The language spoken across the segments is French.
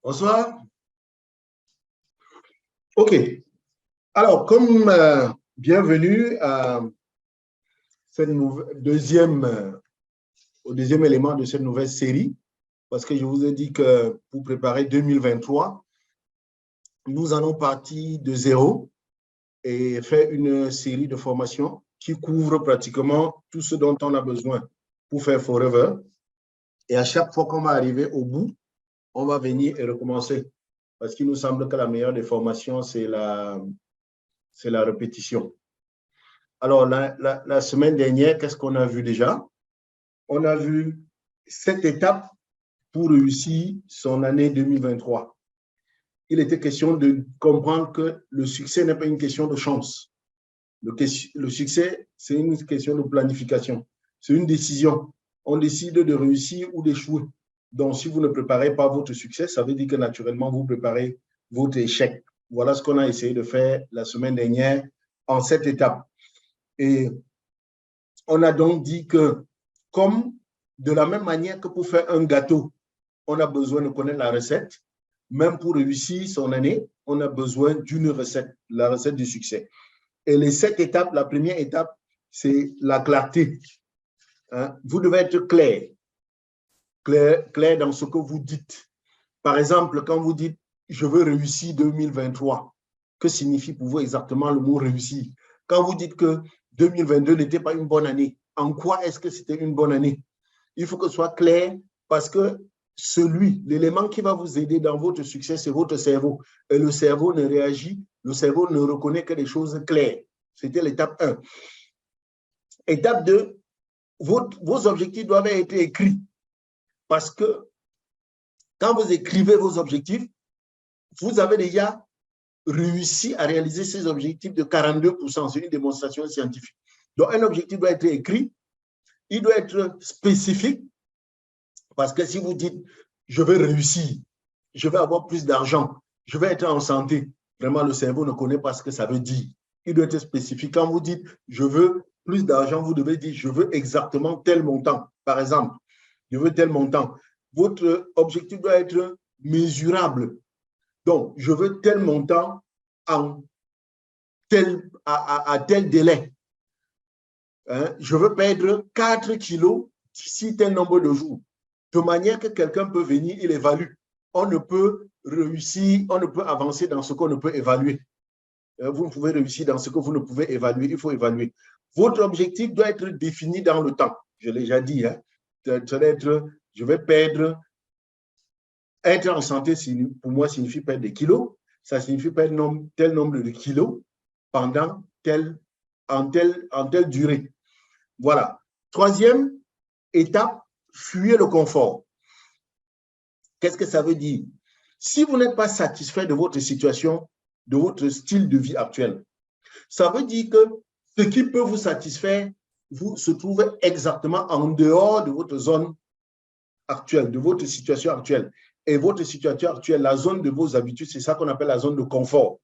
Bonsoir. OK. Alors, comme bienvenue à cette au deuxième élément de cette nouvelle série, parce que je vous ai dit que pour préparer 2023, nous allons partir de zéro et faire une série de formations qui couvre pratiquement tout ce dont on a besoin pour faire Forever. Et à chaque fois qu'on va arriver au bout, on va venir et recommencer. Parce qu'il nous semble que la meilleure des formations, c'est la répétition. Alors, la semaine dernière, qu'est-ce qu'on a vu déjà? On a vu 7 étapes pour réussir son année 2023. Il était question de comprendre que le succès n'est pas une question de chance. Le succès, c'est une question de planification. C'est une décision. On décide de réussir ou d'échouer. Donc, si vous ne préparez pas votre succès, ça veut dire que naturellement, vous préparez votre échec. Voilà ce qu'on a essayé de faire la semaine dernière en 7 étapes. Et on a donc dit que, comme de la même manière que pour faire un gâteau, on a besoin de connaître la recette, même pour réussir son année, on a besoin d'une recette, la recette du succès. Et les 7 étapes, la première étape, c'est la clarté. Vous devez être clair dans ce que vous dites. Par exemple, quand vous dites « je veux réussir 2023 », que signifie pour vous exactement le mot « réussir » ? Quand vous dites que 2022 n'était pas une bonne année, en quoi est-ce que c'était une bonne année? Il faut que ce soit clair parce que l'élément qui va vous aider dans votre succès, c'est votre cerveau. Et le cerveau ne réagit, le cerveau ne reconnaît que des choses claires. C'était l'étape 1. Étape 2, vos objectifs doivent être écrits. Parce que quand vous écrivez vos objectifs, vous avez déjà réussi à réaliser ces objectifs de 42%. C'est une démonstration scientifique. Donc, un objectif doit être écrit, il doit être spécifique, parce que si vous dites « je vais réussir, je vais avoir plus d'argent, je vais être en santé », vraiment, le cerveau ne connaît pas ce que ça veut dire. Il doit être spécifique. Quand vous dites « je veux plus d'argent », vous devez dire « je veux exactement tel montant ». Par exemple, je veux tel montant. Votre objectif doit être mesurable. Donc, je veux tel montant à tel délai. Je veux perdre 4 kilos d'ici tel nombre de jours. De manière que quelqu'un peut venir, il évalue. On ne peut réussir, on ne peut avancer dans ce qu'on ne peut évaluer. Vous ne pouvez réussir dans ce que vous ne pouvez évaluer. Il faut évaluer. Votre objectif doit être défini dans le temps. Je l'ai déjà dit. Je vais perdre. Être en santé, pour moi, signifie perdre des kilos. Ça signifie perdre tel nombre de kilos pendant en telle durée. Voilà. Troisième étape, fuyez le confort. Qu'est-ce que ça veut dire? Si vous n'êtes pas satisfait de votre situation, de votre style de vie actuel, ça veut dire que ce qui peut vous satisfaire se trouve exactement en dehors de votre zone actuelle, de votre situation actuelle. Et votre situation actuelle, la zone de vos habitudes, c'est ça qu'on appelle la zone de confort.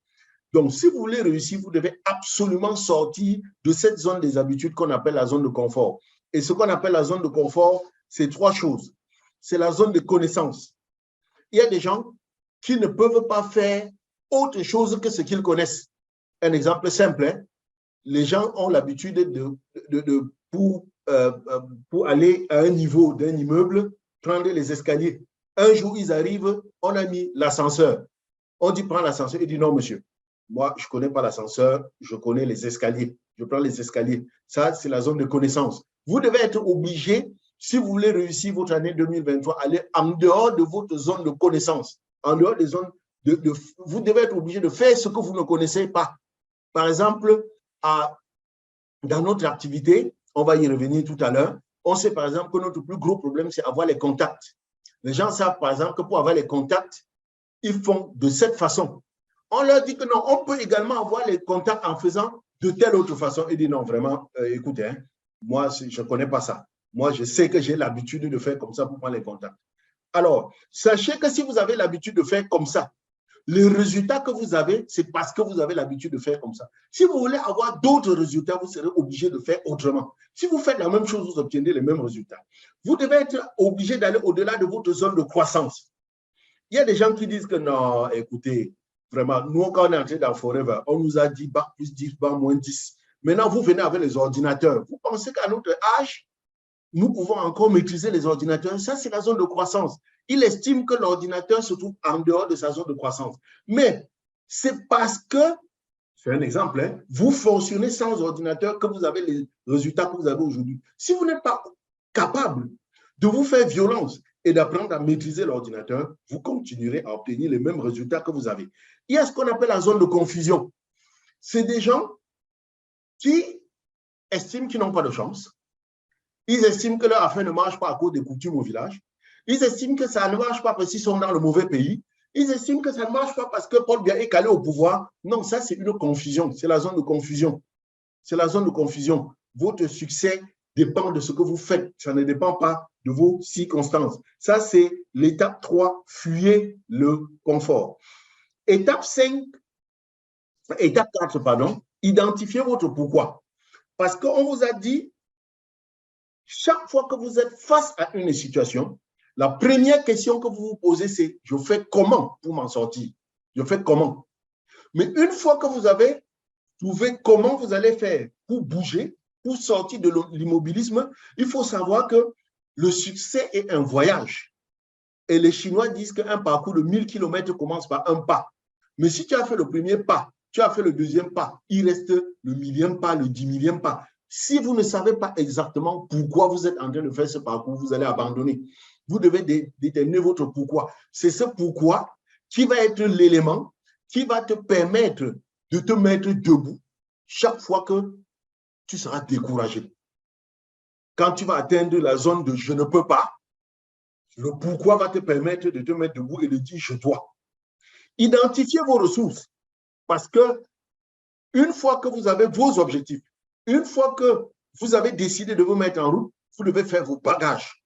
Donc, si vous voulez réussir, vous devez absolument sortir de cette zone des habitudes qu'on appelle la zone de confort. Et ce qu'on appelle la zone de confort, c'est 3 choses. C'est la zone de connaissance. Il y a des gens qui ne peuvent pas faire autre chose que ce qu'ils connaissent. Un exemple simple, hein? Les gens ont l'habitude pour aller à un niveau d'un immeuble, prendre les escaliers. Un jour, ils arrivent, on a mis l'ascenseur. On dit, prends l'ascenseur. Il dit, non, monsieur. Moi, je ne connais pas l'ascenseur, je connais les escaliers. Je prends les escaliers. Ça, c'est la zone de connaissance. Vous devez être obligé, si vous voulez réussir votre année 2023, aller en dehors de votre zone de connaissance. En dehors des zones vous devez être obligé de faire ce que vous ne connaissez pas. Par exemple, dans notre activité, on va y revenir tout à l'heure, on sait par exemple que notre plus gros problème, c'est avoir les contacts. Les gens savent par exemple que pour avoir les contacts, ils font de cette façon. On leur dit que non, on peut également avoir les contacts en faisant de telle autre façon. Ils disent non, vraiment, écoutez, hein, moi, je ne connais pas ça. Moi, je sais que j'ai l'habitude de faire comme ça pour prendre les contacts. Alors, sachez que si vous avez l'habitude de faire comme ça, le résultat que vous avez, c'est parce que vous avez l'habitude de faire comme ça. Si vous voulez avoir d'autres résultats, vous serez obligé de faire autrement. Si vous faites la même chose, vous obtiendrez les mêmes résultats. Vous devez être obligé d'aller au-delà de votre zone de croissance. Il y a des gens qui disent que non, écoutez, vraiment, nous, quand on est entré dans Forever, on nous a dit bac plus 10, bac moins 10. Maintenant, vous venez avec les ordinateurs. Vous pensez qu'à notre âge, nous pouvons encore maîtriser les ordinateurs? Ça, c'est la zone de croissance. Il estime que l'ordinateur se trouve en dehors de sa zone de croissance. Mais c'est parce que, c'est un exemple, hein, vous fonctionnez sans ordinateur que vous avez les résultats que vous avez aujourd'hui. Si vous n'êtes pas capable de vous faire violence et d'apprendre à maîtriser l'ordinateur, vous continuerez à obtenir les mêmes résultats que vous avez. Il y a ce qu'on appelle la zone de confusion. C'est des gens qui estiment qu'ils n'ont pas de chance. Ils estiment que leur affaire ne marche pas à cause des coutumes au village. Ils estiment que ça ne marche pas parce qu'ils sont dans le mauvais pays. Ils estiment que ça ne marche pas parce que Paul Biya est calé au pouvoir. Non, ça, c'est une confusion. C'est la zone de confusion. C'est la zone de confusion. Votre succès dépend de ce que vous faites. Ça ne dépend pas de vos circonstances. Ça, c'est l'étape 3, fuyez le confort. Étape 4, pardon, identifiez votre pourquoi. Parce qu'on vous a dit, chaque fois que vous êtes face à une situation, la première question que vous vous posez, c'est « je fais comment pour m'en sortir ?» Je fais comment? Mais une fois que vous avez trouvé comment vous allez faire pour bouger, pour sortir de l'immobilisme, il faut savoir que le succès est un voyage. Et les Chinois disent qu'un parcours de 1000 km commence par un pas. Mais si tu as fait le premier pas, tu as fait le deuxième pas, il reste le millième pas, le 10 000e pas. Si vous ne savez pas exactement pourquoi vous êtes en train de faire ce parcours, vous allez abandonner. Vous devez déterminer votre pourquoi. C'est ce pourquoi qui va être l'élément qui va te permettre de te mettre debout chaque fois que tu seras découragé. Quand tu vas atteindre la zone de « je ne peux pas », le pourquoi va te permettre de te mettre debout et de dire « je dois ». Identifiez vos ressources parce que une fois que vous avez vos objectifs, une fois que vous avez décidé de vous mettre en route, vous devez faire vos bagages.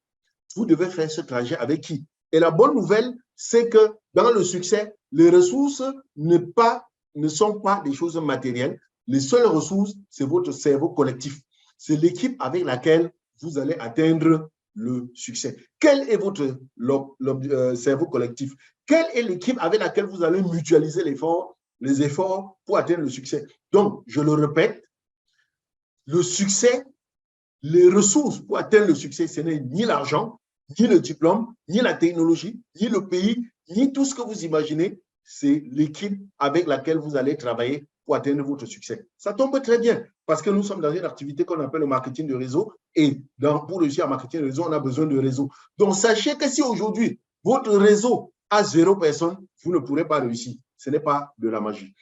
Vous devez faire ce trajet avec qui? Et la bonne nouvelle, c'est que dans le succès, les ressources ne sont pas des choses matérielles. Les seules ressources, c'est votre cerveau collectif. C'est l'équipe avec laquelle vous allez atteindre le succès. Quel est votre cerveau collectif? Quelle est l'équipe avec laquelle vous allez mutualiser les efforts pour atteindre le succès? Donc, je le répète, le succès, les ressources pour atteindre le succès, ce n'est ni l'argent, ni le diplôme, ni la technologie, ni le pays, ni tout ce que vous imaginez. C'est l'équipe avec laquelle vous allez travailler pour atteindre votre succès. Ça tombe très bien parce que nous sommes dans une activité qu'on appelle le marketing de réseau et pour réussir à marketing de réseau, on a besoin de réseau. Donc, sachez que si aujourd'hui, votre réseau a 0 personne, vous ne pourrez pas réussir. Ce n'est pas de la magie.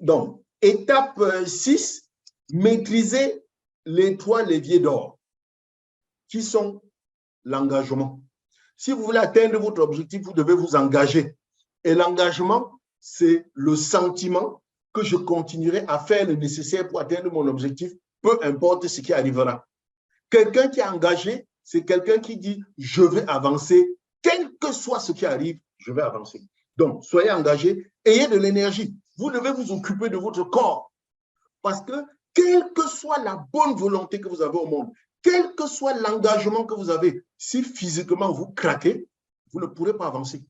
Donc, étape 6, maîtriser les 3 leviers d'or qui sont l'engagement. Si vous voulez atteindre votre objectif, vous devez vous engager. Et l'engagement, c'est le sentiment que je continuerai à faire le nécessaire pour atteindre mon objectif, peu importe ce qui arrivera. Quelqu'un qui est engagé, c'est quelqu'un qui dit « je vais avancer, quel que soit ce qui arrive, je vais avancer ». Donc, soyez engagé, ayez de l'énergie. Vous devez vous occuper de votre corps. Parce que, quelle que soit la bonne volonté que vous avez au monde, quel que soit l'engagement que vous avez, si physiquement vous craquez, vous ne pourrez pas avancer.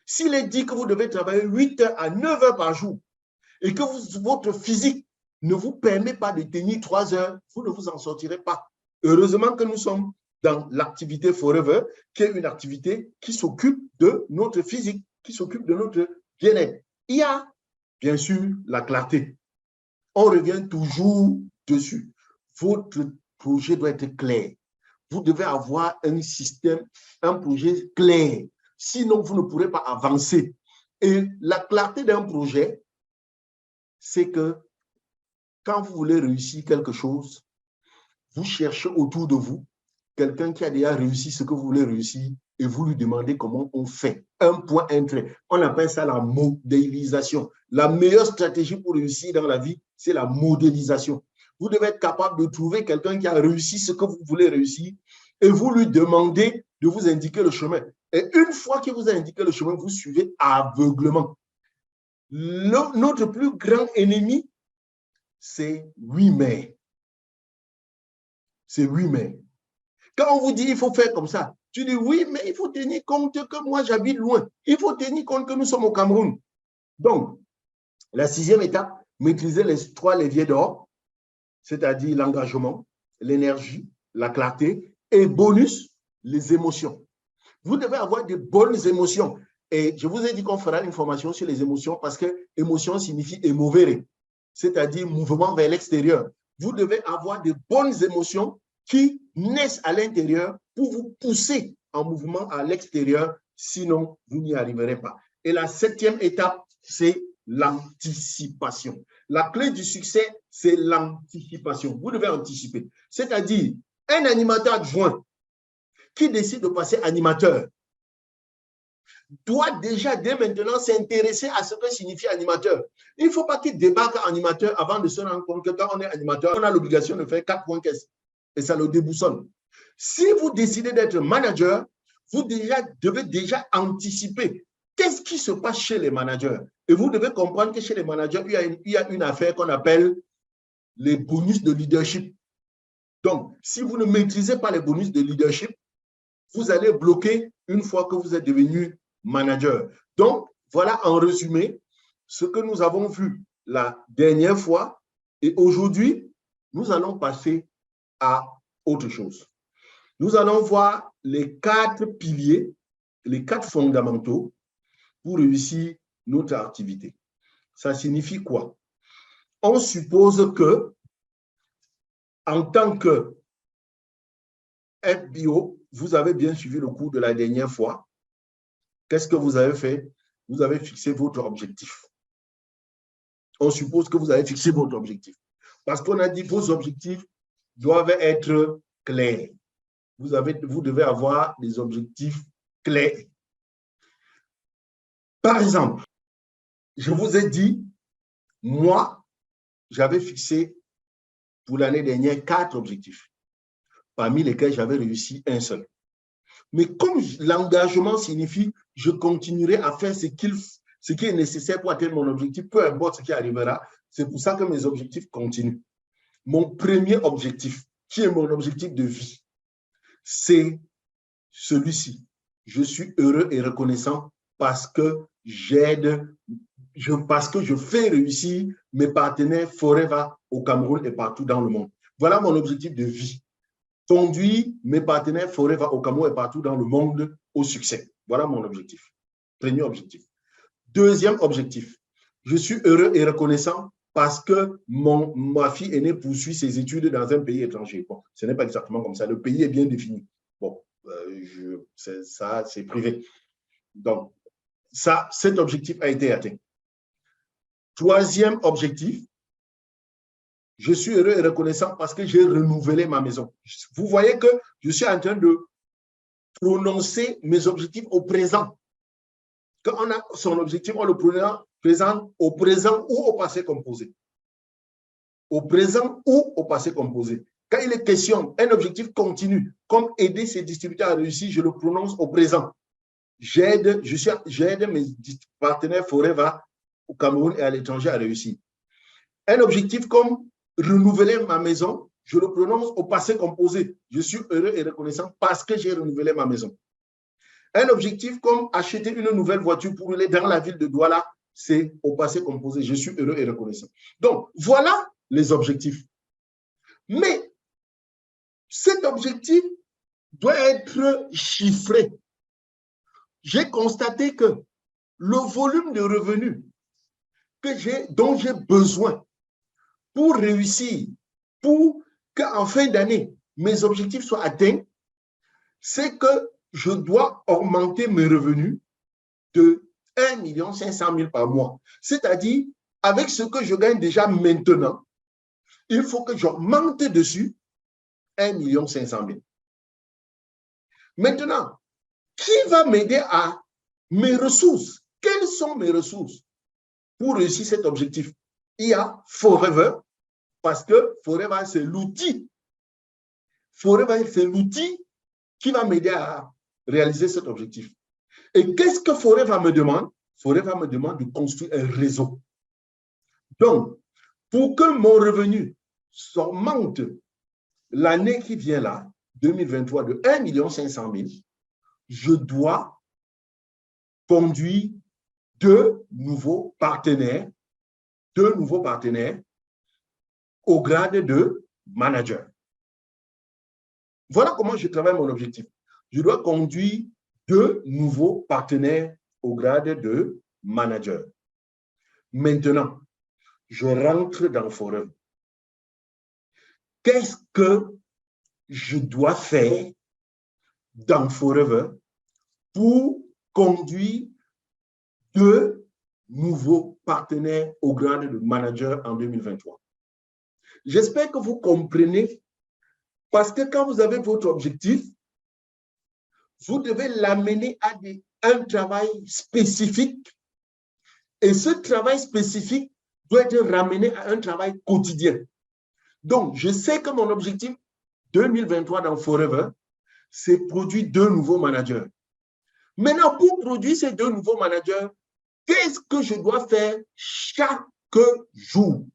S'il est dit que vous devez travailler 8 heures à 9 heures par jour et que votre physique ne vous permet pas de tenir 3 heures, vous ne vous en sortirez pas. Heureusement que nous sommes dans l'activité Forever, qui est une activité qui s'occupe de notre physique, qui s'occupe de notre bien-être. Il y a, bien sûr, la clarté. On revient toujours dessus. Votre projet doit être clair. Vous devez avoir un système, un projet clair. Sinon, vous ne pourrez pas avancer. Et la clarté d'un projet, c'est que quand vous voulez réussir quelque chose, vous cherchez autour de vous quelqu'un qui a déjà réussi ce que vous voulez réussir et vous lui demandez comment on fait. Un point, un trait. On appelle ça la modélisation. La meilleure stratégie pour réussir dans la vie, c'est la modélisation. Vous devez être capable de trouver quelqu'un qui a réussi ce que vous voulez réussir et vous lui demandez de vous indiquer le chemin. Et une fois qu'il vous a indiqué le chemin, vous suivez aveuglement. Notre plus grand ennemi, c'est lui-même. C'est lui-même. Quand on vous dit il faut faire comme ça, Tu dis oui, mais il faut tenir compte que moi, j'habite loin. Il faut tenir compte que nous sommes au Cameroun. Donc, la sixième étape, maîtriser les trois leviers d'or, c'est-à-dire l'engagement, l'énergie, la clarté, et bonus, les émotions. Vous devez avoir de bonnes émotions. Et je vous ai dit qu'on fera une formation sur les émotions parce que émotion signifie émovere, c'est-à-dire mouvement vers l'extérieur. Vous devez avoir de bonnes émotions qui naissent à l'intérieur pour vous pousser en mouvement à l'extérieur, sinon vous n'y arriverez pas. Et la septième étape, c'est l'anticipation. La clé du succès, c'est l'anticipation. Vous devez anticiper. C'est-à-dire, un animateur adjoint qui décide de passer animateur doit déjà dès maintenant s'intéresser à ce que signifie animateur. Il ne faut pas qu'il débarque animateur avant de se rendre compte que quand on est animateur, on a l'obligation de faire 4 points caisse et ça le déboussole. Si vous décidez d'être manager, vous devez déjà anticiper qu'est-ce qui se passe chez les managers. Et vous devez comprendre que chez les managers, il y a une affaire qu'on appelle les bonus de leadership. Donc, si vous ne maîtrisez pas les bonus de leadership, vous allez bloquer une fois que vous êtes devenu manager. Donc, voilà en résumé ce que nous avons vu la dernière fois. Et aujourd'hui, nous allons passer à autre chose. Nous allons voir les 4 piliers, les 4 fondamentaux pour réussir notre activité. Ça signifie quoi? On suppose que, en tant que FBO, vous avez bien suivi le cours de la dernière fois. Qu'est-ce que vous avez fait? Vous avez fixé votre objectif. On suppose que vous avez fixé votre objectif. Parce qu'on a dit que vos objectifs doivent être clairs. Vous devez avoir des objectifs clairs. Par exemple, je vous ai dit, moi, j'avais fixé pour l'année dernière 4 objectifs, parmi lesquels j'avais réussi un seul. Mais comme l'engagement signifie je continuerai à faire ce qui est nécessaire pour atteindre mon objectif, peu importe ce qui arrivera, c'est pour ça que mes objectifs continuent. Mon premier objectif, qui est mon objectif de vie, c'est celui-ci. Je suis heureux et reconnaissant parce que parce que je fais réussir mes partenaires forever au Cameroun et partout dans le monde. Voilà mon objectif de vie. Conduire mes partenaires forever au Cameroun et partout dans le monde au succès. Voilà mon objectif. Premier objectif. Deuxième objectif. Je suis heureux et reconnaissant parce que ma fille aînée poursuit ses études dans un pays étranger. Bon, ce n'est pas exactement comme ça. Le pays est bien défini. Bon, ça, c'est privé. Donc, cet objectif a été atteint. Troisième objectif, je suis heureux et reconnaissant parce que j'ai renouvelé ma maison. Vous voyez que je suis en train de prononcer mes objectifs au présent. Quand on a son objectif, on le présente au présent ou au passé composé. Au présent ou au passé composé. Quand il est question, un objectif continu, comme aider ses distributeurs à réussir, je le prononce au présent. J'aide mes partenaires forever au Cameroun et à l'étranger à réussir. Un objectif comme renouveler ma maison, je le prononce au passé composé. Je suis heureux et reconnaissant parce que j'ai renouvelé ma maison. Un objectif comme acheter une nouvelle voiture pour aller dans la ville de Douala, c'est au passé composé. Je suis heureux et reconnaissant. Donc, voilà les objectifs. Mais cet objectif doit être chiffré. J'ai constaté que le volume de revenus dont j'ai besoin pour réussir, pour qu'en fin d'année, mes objectifs soient atteints, c'est que je dois augmenter mes revenus de 1 500 000 par mois. C'est-à-dire, avec ce que je gagne déjà maintenant, il faut que j'augmente dessus 1 500 000. Maintenant, qui va m'aider à mes ressources? Quelles sont mes ressources pour réussir cet objectif? Il y a Forever, parce que Forever, c'est l'outil. Forever, c'est l'outil qui va m'aider à réaliser cet objectif. Et qu'est-ce que Forever me demande? Forever me demande de construire un réseau. Donc, pour que mon revenu s'augmente l'année qui vient là, 2023, de 1 500 000, je dois conduire deux nouveaux partenaires au grade de manager. Voilà comment je travaille mon objectif. Je dois conduire deux nouveaux partenaires au grade de manager. Maintenant, je rentre dans Forever. Qu'est-ce que je dois faire dans Forever pour conduire deux nouveaux partenaires au grade de manager en 2023? J'espère que vous comprenez, parce que quand vous avez votre objectif, vous devez l'amener à un travail spécifique, et ce travail spécifique doit être ramené à un travail quotidien. Donc, je sais que mon objectif 2023 dans Forever, c'est produire deux nouveaux managers. Maintenant, pour produire ces deux nouveaux managers, qu'est-ce que je dois faire chaque jour?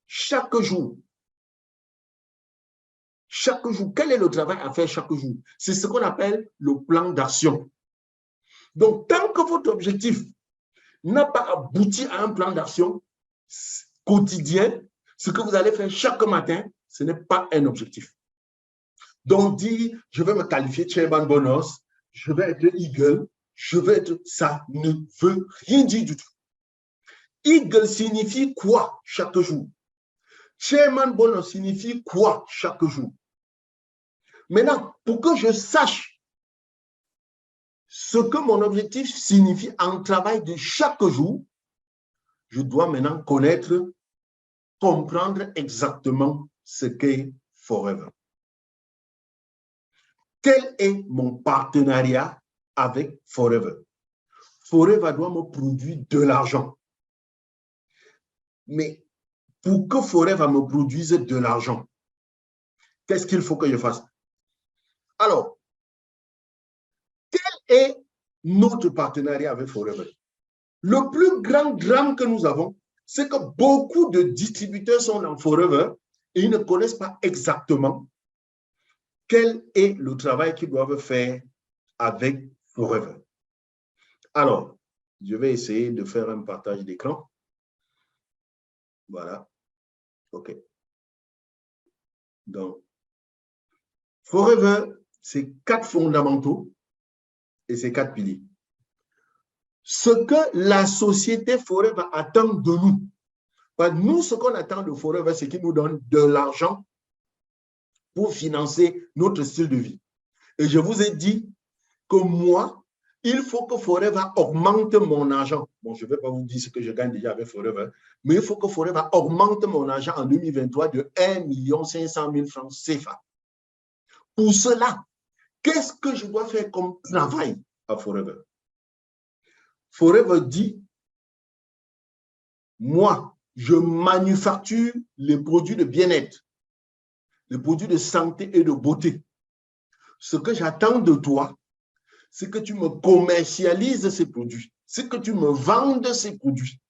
Chaque jour. Chaque jour. Quel est le travail à faire chaque jour? C'est ce qu'on appelle le plan d'action. Donc, tant que votre objectif n'a pas abouti à un plan d'action quotidien, ce que vous allez faire chaque matin, ce n'est pas un objectif. Donc, dire, je vais me qualifier chairman bonus, je vais être Eagle, je vais être, ça ne veut rien dire du tout. Eagle signifie quoi chaque jour? Chairman bonus signifie quoi chaque jour? Maintenant, pour que je sache ce que mon objectif signifie en travail de chaque jour, je dois maintenant connaître, comprendre exactement ce qu'est Forever. Quel est mon partenariat avec Forever? Forever doit me produire de l'argent. Mais pour que Forever me produise de l'argent, qu'est-ce qu'il faut que je fasse? Alors, quel est notre partenariat avec Forever? Le plus grand drame que nous avons, c'est que beaucoup de distributeurs sont dans Forever et ils ne connaissent pas exactement quel est le travail qu'ils doivent faire avec Forever. Alors, je vais essayer de faire un partage d'écran. Voilà. OK. Donc, Forever, c'est 4 fondamentaux et c'est 4 piliers. Ce que la société Forever attend de nous, nous, ce qu'on attend de Forever, c'est qu'il nous donne de l'argent pour financer notre style de vie. Et je vous ai dit que moi, il faut que Forever augmente mon argent. Bon, je ne vais pas vous dire ce que je gagne déjà avec Forever, mais il faut que Forever augmente mon argent en 2023 de 1 500 000 francs CFA. Pour cela, qu'est-ce que je dois faire comme travail à Forever? Forever dit, moi, je manufacture les produits de bien-être, les produits de santé et de beauté. Ce que j'attends de toi, c'est que tu me commercialises ces produits, c'est que tu me vendes ces produits.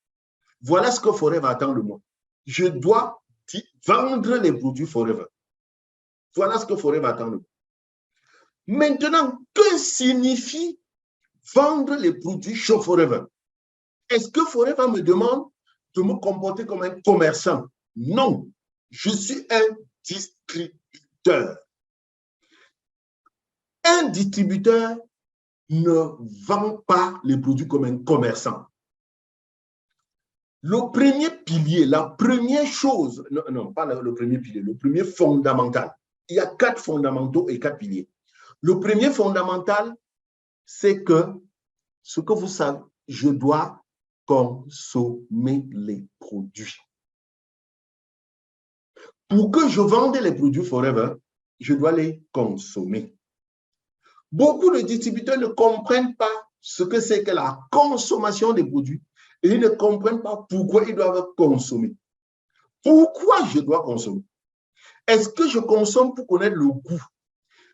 Voilà ce que Forever attend de moi. Je dois vendre les produits Forever. Voilà ce que Forever attend de moi. Maintenant, que signifie vendre les produits chez Forever? Est-ce que Forever me demande de me comporter comme un commerçant? Non, je suis un distributeur. Un distributeur ne vend pas les produits comme un commerçant. Le premier pilier, la première chose, non, pas le premier pilier, le premier fondamental. Il y a 4 fondamentaux et 4 piliers. Le premier fondamental, c'est que ce que vous savez, je dois consommer les produits. Pour que je vende les produits Forever, je dois les consommer. Beaucoup de distributeurs ne comprennent pas ce que c'est que la consommation des produits et ils ne comprennent pas pourquoi ils doivent consommer. Pourquoi je dois consommer? Est-ce que je consomme pour connaître le goût?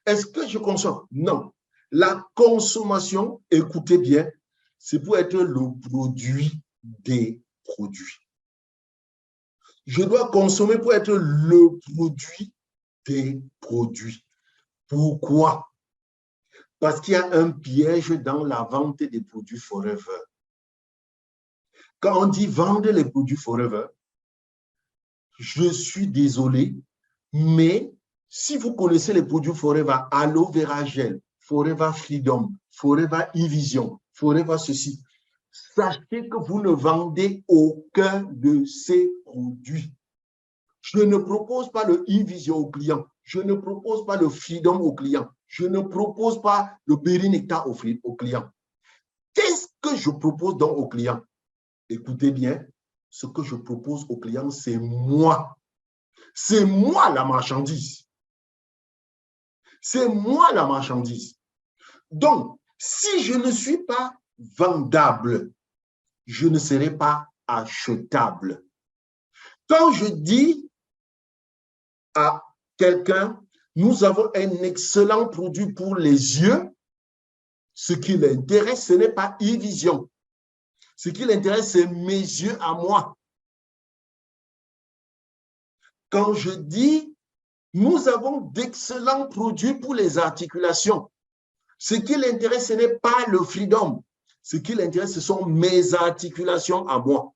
Est-ce que je consomme? Non. La consommation, écoutez bien, c'est pour être le produit des produits. Je dois consommer pour être le produit des produits. Pourquoi? Parce qu'il y a un piège dans la vente des produits Forever. Quand on dit vendre les produits Forever, je suis désolé, mais si vous connaissez les produits Forever, Aloe Vera Gel, Forever Freedom, Forever E-Vision, Forever ceci, sachez que vous ne vendez aucun de ces produits. Je ne propose pas le E-Vision au client. Je ne propose pas le Freedom au client. Je ne propose pas le Berry Nectar au client. Qu'est-ce que je propose donc au client? Écoutez bien, ce que je propose au client, c'est moi. C'est moi la marchandise. C'est moi la marchandise. Donc, si je ne suis pas vendable, je ne serai pas achetable. Quand je dis à quelqu'un, nous avons un excellent produit pour les yeux, ce qui l'intéresse, ce n'est pas e-vision. Ce qui l'intéresse, c'est mes yeux à moi. Quand je dis, nous avons d'excellents produits pour les articulations, ce qui l'intéresse, ce n'est pas le Freedom. Ce qui l'intéresse, ce sont mes articulations à moi.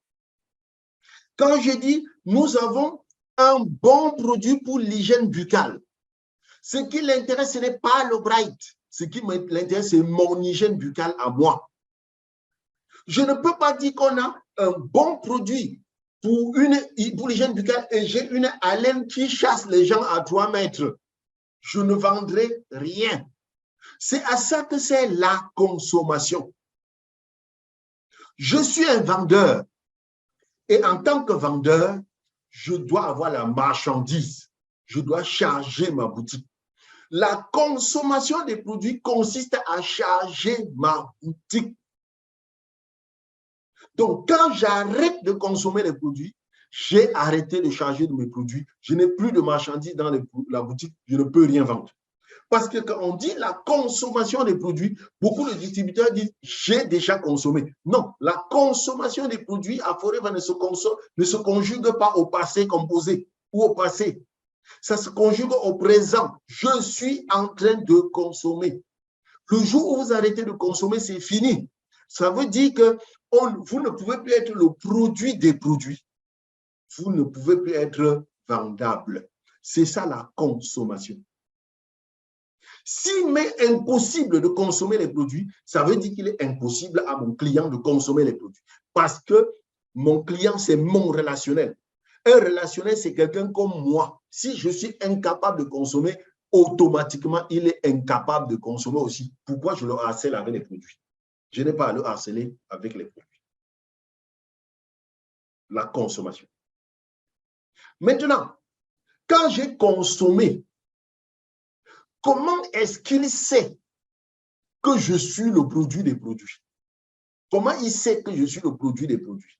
Quand je dis, nous avons un bon produit pour l'hygiène buccale, ce qui l'intéresse, ce n'est pas le Bright. Ce qui l'intéresse, c'est mon hygiène buccale à moi. Je ne peux pas dire qu'on a un bon produit pour l'hygiène buccale et j'ai une haleine qui chasse les gens à 3 mètres. Je ne vendrai rien. C'est à ça que c'est la consommation. Je suis un vendeur et en tant que vendeur, je dois avoir la marchandise. Je dois charger ma boutique. La consommation des produits consiste à charger ma boutique. Donc, quand j'arrête de consommer les produits, j'ai arrêté de charger de mes produits. Je n'ai plus de marchandises dans la boutique. Je ne peux rien vendre. Parce que quand on dit la consommation des produits, beaucoup de distributeurs disent « j'ai déjà consommé ». Non, la consommation des produits à Forever ne se conjugue pas au passé composé ou au passé. Ça se conjugue au présent. Je suis en train de consommer. Le jour où vous arrêtez de consommer, c'est fini. Ça veut dire que vous ne pouvez plus être le produit des produits. Vous ne pouvez plus être vendable. C'est ça la consommation. S'il m'est impossible de consommer les produits, ça veut dire qu'il est impossible à mon client de consommer les produits. Parce que mon client, c'est mon relationnel. Un relationnel, c'est quelqu'un comme moi. Si je suis incapable de consommer, automatiquement, il est incapable de consommer aussi. Pourquoi je le harcèle avec les produits? Je n'ai pas à le harceler avec les produits. La consommation. Maintenant, quand j'ai consommé, comment est-ce qu'il sait que je suis le produit des produits? Comment il sait que je suis le produit des produits?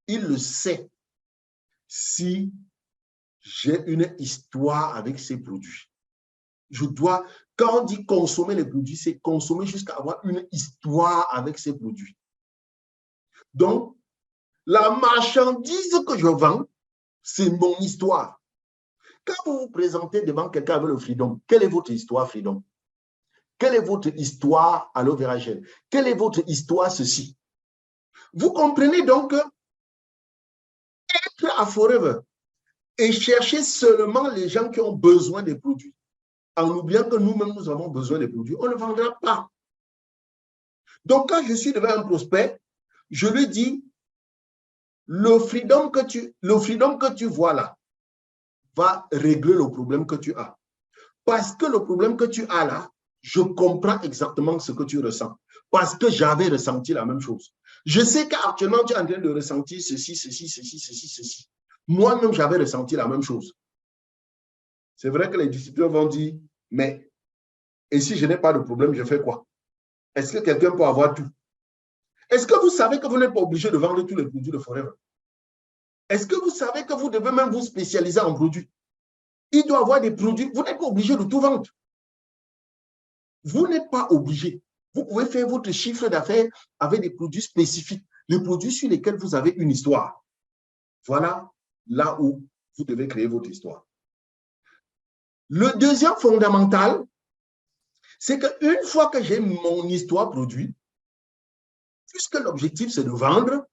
Il le sait si j'ai une histoire avec ces produits. Quand on dit consommer les produits, c'est consommer jusqu'à avoir une histoire avec ces produits. Donc, la marchandise que je vends, c'est mon histoire. Quand vous vous présentez devant quelqu'un avec le Freedom, quelle est votre histoire Freedom? Quelle est votre histoire Aloe Vera Gel? Quelle est votre histoire ceci? Vous comprenez donc que être à Forever et chercher seulement les gens qui ont besoin des produits, en oubliant que nous-mêmes, nous avons besoin des produits, on ne vendra pas. Donc, quand je suis devant un prospect, je lui dis, le freedom que tu vois là va régler le problème que tu as. Parce que le problème que tu as là, je comprends exactement ce que tu ressens. Parce que j'avais ressenti la même chose. Je sais qu'actuellement, tu es en train de ressentir ceci, ceci, ceci, ceci, ceci. Moi-même, j'avais ressenti la même chose. C'est vrai que les distributeurs vont dire, mais et si je n'ai pas de problème, je fais quoi? Est-ce que quelqu'un peut avoir tout? Est-ce que vous savez que vous n'êtes pas obligé de vendre tous les produits de Forever? Est-ce que vous savez que vous devez même vous spécialiser en produits? Il doit y avoir des produits, vous n'êtes pas obligé de tout vendre. Vous n'êtes pas obligé. Vous pouvez faire votre chiffre d'affaires avec des produits spécifiques, les produits sur lesquels vous avez une histoire. Voilà là où vous devez créer votre histoire. Le deuxième fondamental, c'est qu'une fois que j'ai mon histoire produit, puisque l'objectif c'est de vendre,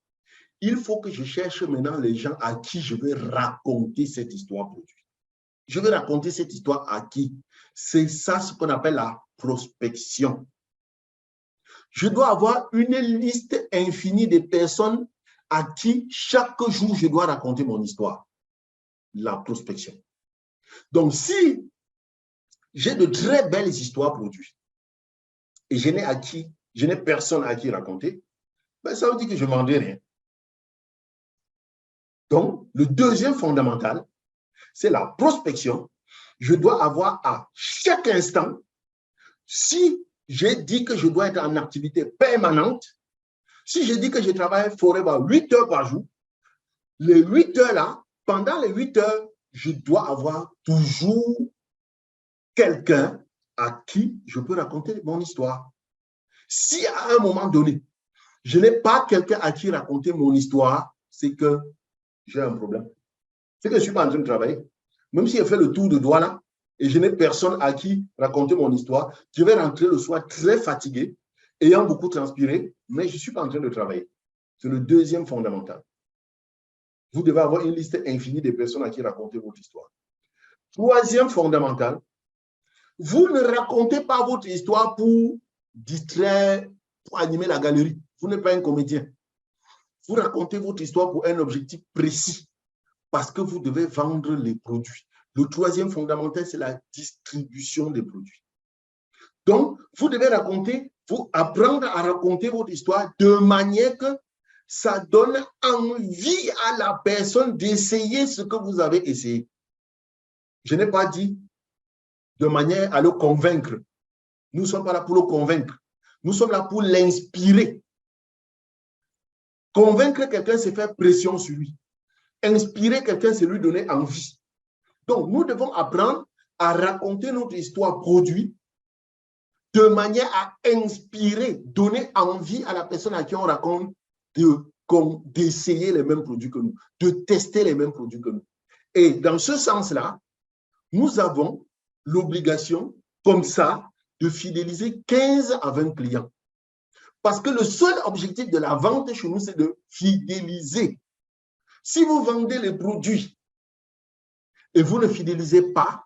il faut que je cherche maintenant les gens à qui je vais raconter cette histoire produite. Je vais raconter cette histoire à qui? C'est ça ce qu'on appelle la prospection. Je dois avoir une liste infinie de personnes à qui chaque jour je dois raconter mon histoire. La prospection. Donc, si j'ai de très belles histoires produites et je n'ai personne à qui raconter, ben ça veut dire que je ne vendrai rien. Donc, le deuxième fondamental, c'est la prospection. Je dois avoir à chaque instant, si j'ai dit que je dois être en activité permanente, si je dis que je travaille forever 8 heures par jour, les 8 heures là, pendant les 8 heures, je dois avoir toujours quelqu'un à qui je peux raconter mon histoire. Si à un moment donné, je n'ai pas quelqu'un à qui raconter mon histoire, c'est que j'ai un problème. C'est que je ne suis pas en train de travailler. Même si j'ai fait le tour de Douala et je n'ai personne à qui raconter mon histoire, je vais rentrer le soir très fatigué, ayant beaucoup transpiré, mais je ne suis pas en train de travailler. C'est le deuxième fondamental. Vous devez avoir une liste infinie de personnes à qui raconter votre histoire. Troisième fondamental, vous ne racontez pas votre histoire pour distraire, pour animer la galerie. Vous n'êtes pas un comédien. Vous racontez votre histoire pour un objectif précis parce que vous devez vendre les produits. Le troisième fondamental, c'est la distribution des produits. Donc, vous devez apprendre à raconter votre histoire de manière que ça donne envie à la personne d'essayer ce que vous avez essayé. Je n'ai pas dit de manière à le convaincre. Nous ne sommes pas là pour le convaincre. Nous sommes là pour l'inspirer. Convaincre quelqu'un, c'est faire pression sur lui. Inspirer quelqu'un, c'est lui donner envie. Donc, nous devons apprendre à raconter notre histoire produite de manière à inspirer, donner envie à la personne à qui on raconte d'essayer les mêmes produits que nous, de tester les mêmes produits que nous. Et dans ce sens-là, nous avons l'obligation, comme ça, de fidéliser 15 à 20 clients. Parce que le seul objectif de la vente chez nous, c'est de fidéliser. Si vous vendez les produits et vous ne fidélisez pas,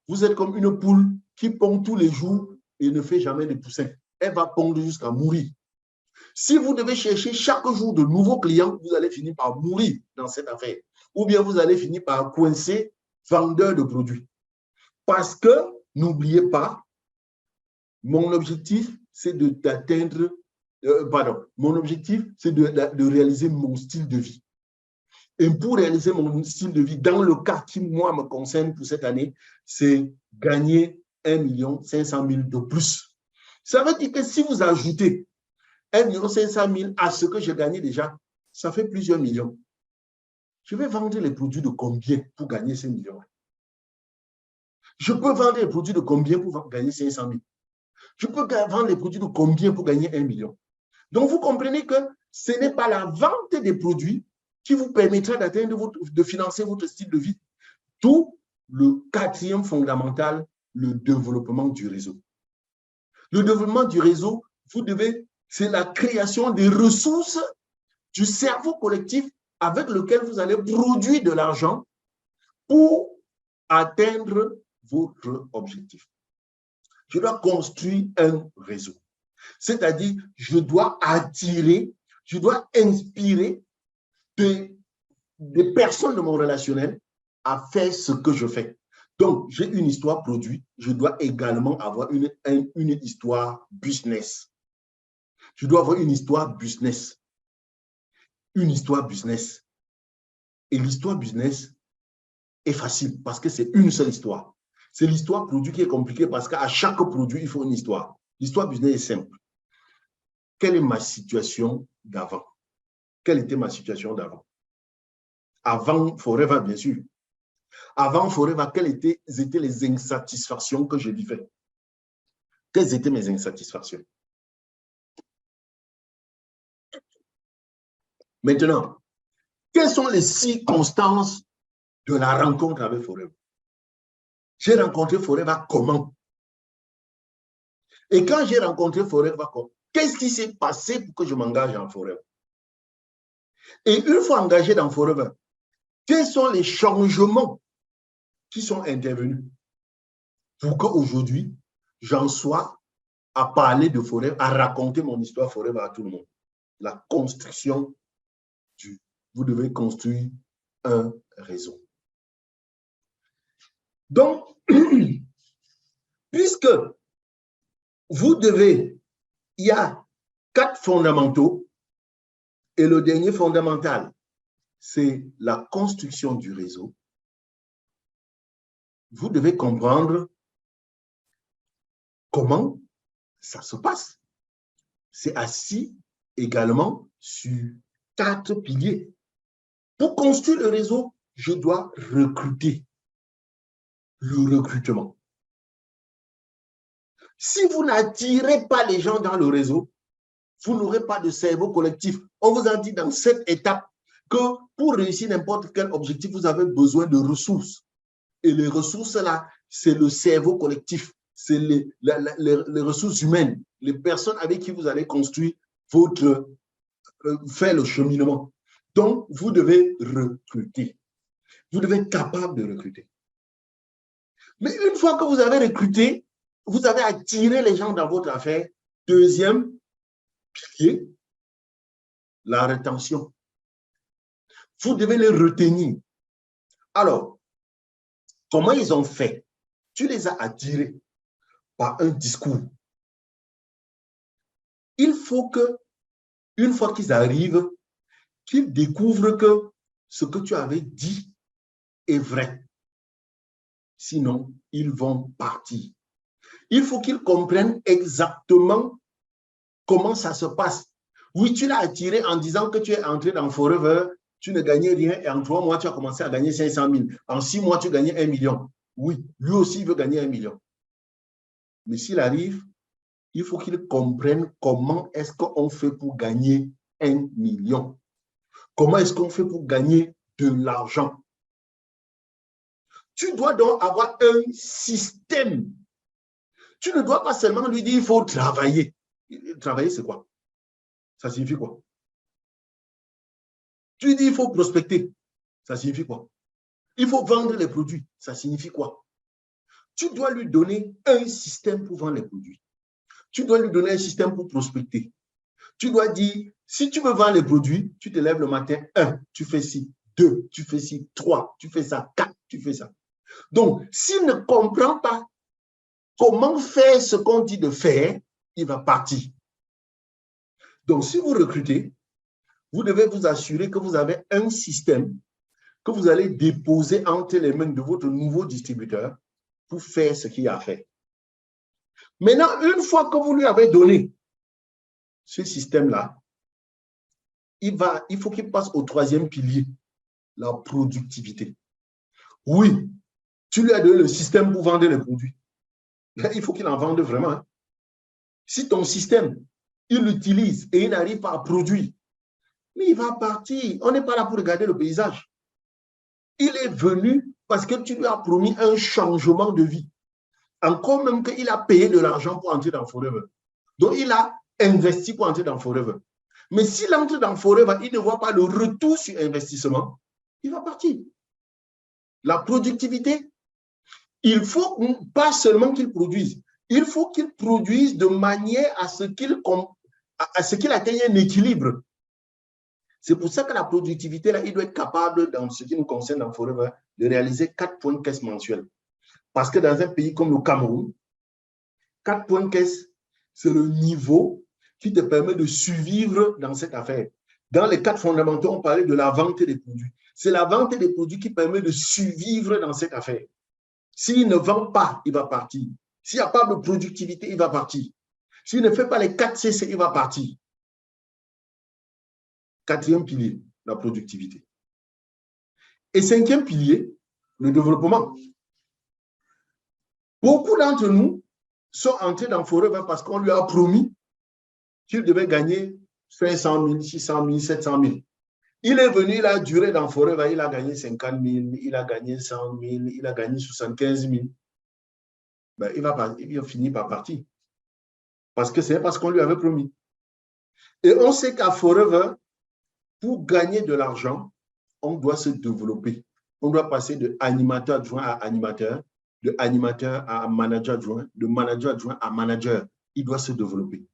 vous êtes comme une poule qui pond tous les jours et ne fait jamais de poussins. Elle va pondre jusqu'à mourir. Si vous devez chercher chaque jour de nouveaux clients, vous allez finir par mourir dans cette affaire. Ou bien vous allez finir par coincer vendeur de produits. Parce que, n'oubliez pas, mon objectif, c'est d'atteindre, mon objectif, c'est de réaliser mon style de vie. Et pour réaliser mon style de vie, dans le cas qui, moi, me concerne pour cette année, c'est gagner 1 500 000 de plus. Ça veut dire que si vous ajoutez 1 500 000 à ce que j'ai gagné déjà, ça fait plusieurs millions. Je vais vendre les produits de combien pour gagner ces millions? Je peux vendre les produits de combien pour gagner 500 000? Je peux vendre les produits de combien pour gagner 1 million? Donc, vous comprenez que ce n'est pas la vente des produits qui vous permettra de financer votre style de vie. Tout le quatrième fondamental, le développement du réseau. Le développement du réseau, c'est la création des ressources du cerveau collectif avec lequel vous allez produire de l'argent pour atteindre votre objectif. Je dois construire un réseau. C'est-à-dire, je dois attirer, je dois inspirer des personnes de mon relationnel à faire ce que je fais. Donc, j'ai une histoire produite, je dois également avoir une histoire business. Je dois avoir une histoire business. Une histoire business. Et l'histoire business est facile parce que c'est une seule histoire. C'est l'histoire produit qui est compliquée parce qu'à chaque produit, il faut une histoire. L'histoire business est simple. Quelle est ma situation d'avant? Quelle était ma situation d'avant? Avant Forever, bien sûr. Avant Forever, quelles étaient les insatisfactions que je vivais? Quelles étaient mes insatisfactions? Maintenant, quelles sont les circonstances de la rencontre avec Forever? J'ai rencontré Forever comment? Et quand j'ai rencontré Forever, qu'est-ce qui s'est passé pour que je m'engage en Forever? Et une fois engagé dans Forever, quels sont les changements qui sont intervenus pour qu'aujourd'hui, j'en sois à parler de Forever, à raconter mon histoire Forever à tout le monde? La construction vous devez construire un réseau. Donc, puisque vous devez, il y a 4 fondamentaux et le dernier fondamental, c'est la construction du réseau. Vous devez comprendre comment ça se passe. C'est assis également sur 4 piliers. Pour construire le réseau, je dois recruter. Le recrutement. Si vous n'attirez pas les gens dans le réseau, vous n'aurez pas de cerveau collectif. On vous a dit dans cette étape que pour réussir n'importe quel objectif, vous avez besoin de ressources. Et les ressources là, c'est le cerveau collectif, c'est les ressources humaines, les personnes avec qui vous allez construire faire le cheminement. Donc, vous devez recruter. Vous devez être capable de recruter. Mais une fois que vous avez recruté, vous avez attiré les gens dans votre affaire. Deuxième pilier, la rétention. Vous devez les retenir. Alors, comment ils ont fait? Tu les as attirés par un discours. Il faut que, une fois qu'ils arrivent, qu'ils découvrent que ce que tu avais dit est vrai. Sinon, ils vont partir. Il faut qu'ils comprennent exactement comment ça se passe. Oui, tu l'as attiré en disant que tu es entré dans Forever, tu ne gagnais rien et en 3 mois, tu as commencé à gagner 500 000. En 6 mois, tu gagnais 1 million. Oui, lui aussi, il veut gagner 1 million. Mais s'il arrive, il faut qu'il comprenne comment est-ce qu'on fait pour gagner 1 million. Comment est-ce qu'on fait pour gagner de l'argent? Tu dois donc avoir un système. Tu ne dois pas seulement lui dire il faut travailler. Travailler, c'est quoi? Ça signifie quoi? Tu dis il faut prospecter. Ça signifie quoi? Il faut vendre les produits. Ça signifie quoi? Tu dois lui donner un système pour vendre les produits. Tu dois lui donner un système pour prospecter. Tu dois dire, si tu veux vendre les produits, tu te lèves le matin, 1, tu fais ci, 2, tu fais ci, 3, tu fais ça, 4, tu fais ça. Donc, s'il ne comprend pas comment faire ce qu'on dit de faire, il va partir. Donc, si vous recrutez, vous devez vous assurer que vous avez un système que vous allez déposer entre les mains de votre nouveau distributeur pour faire ce qu'il a à faire. Maintenant, une fois que vous lui avez donné ce système-là, il faut qu'il passe au 3e pilier, la productivité. Oui, tu lui as donné le système pour vendre les produits. Mais il faut qu'il en vende vraiment. Si ton système, il l'utilise et il n'arrive pas à produire, mais il va partir. On n'est pas là pour regarder le paysage. Il est venu parce que tu lui as promis un changement de vie. Encore même qu'il a payé de l'argent pour entrer dans Forever. Donc, il a investi pour entrer dans Forever. Mais s'il entre dans Forever, il ne voit pas le retour sur investissement, il va partir. La productivité, il faut pas seulement qu'il produise, il faut qu'il produise de manière à ce qu'il atteigne un équilibre. C'est pour ça que la productivité, là, il doit être capable, dans ce qui nous concerne dans Forever, de réaliser 4 points de caisse mensuels. Parce que dans un pays comme le Cameroun, 4 points de caisse, c'est le niveau qui te permet de survivre dans cette affaire. Dans les 4 fondamentaux, on parlait de la vente des produits. C'est la vente des produits qui permet de survivre dans cette affaire. S'il ne vend pas, il va partir. S'il n'y a pas de productivité, il va partir. S'il ne fait pas les 4 CC, il va partir. 4e pilier, la productivité. Et 5e pilier, le développement. Beaucoup d'entre nous sont entrés dans Forever parce qu'on lui a promis qu'il devait gagner 500 000, 600 000, 700 000. Il est venu, il a duré dans Forever, il a gagné 50 000, il a gagné 100 000, il a gagné 75 000. Ben, il va finir par partir. Parce que c'est parce qu'on lui avait promis. Et on sait qu'à Forever, pour gagner de l'argent, on doit se développer. On doit passer de animateur adjoint à animateur, de animateur à manager adjoint, de manager adjoint à manager. Il doit se développer.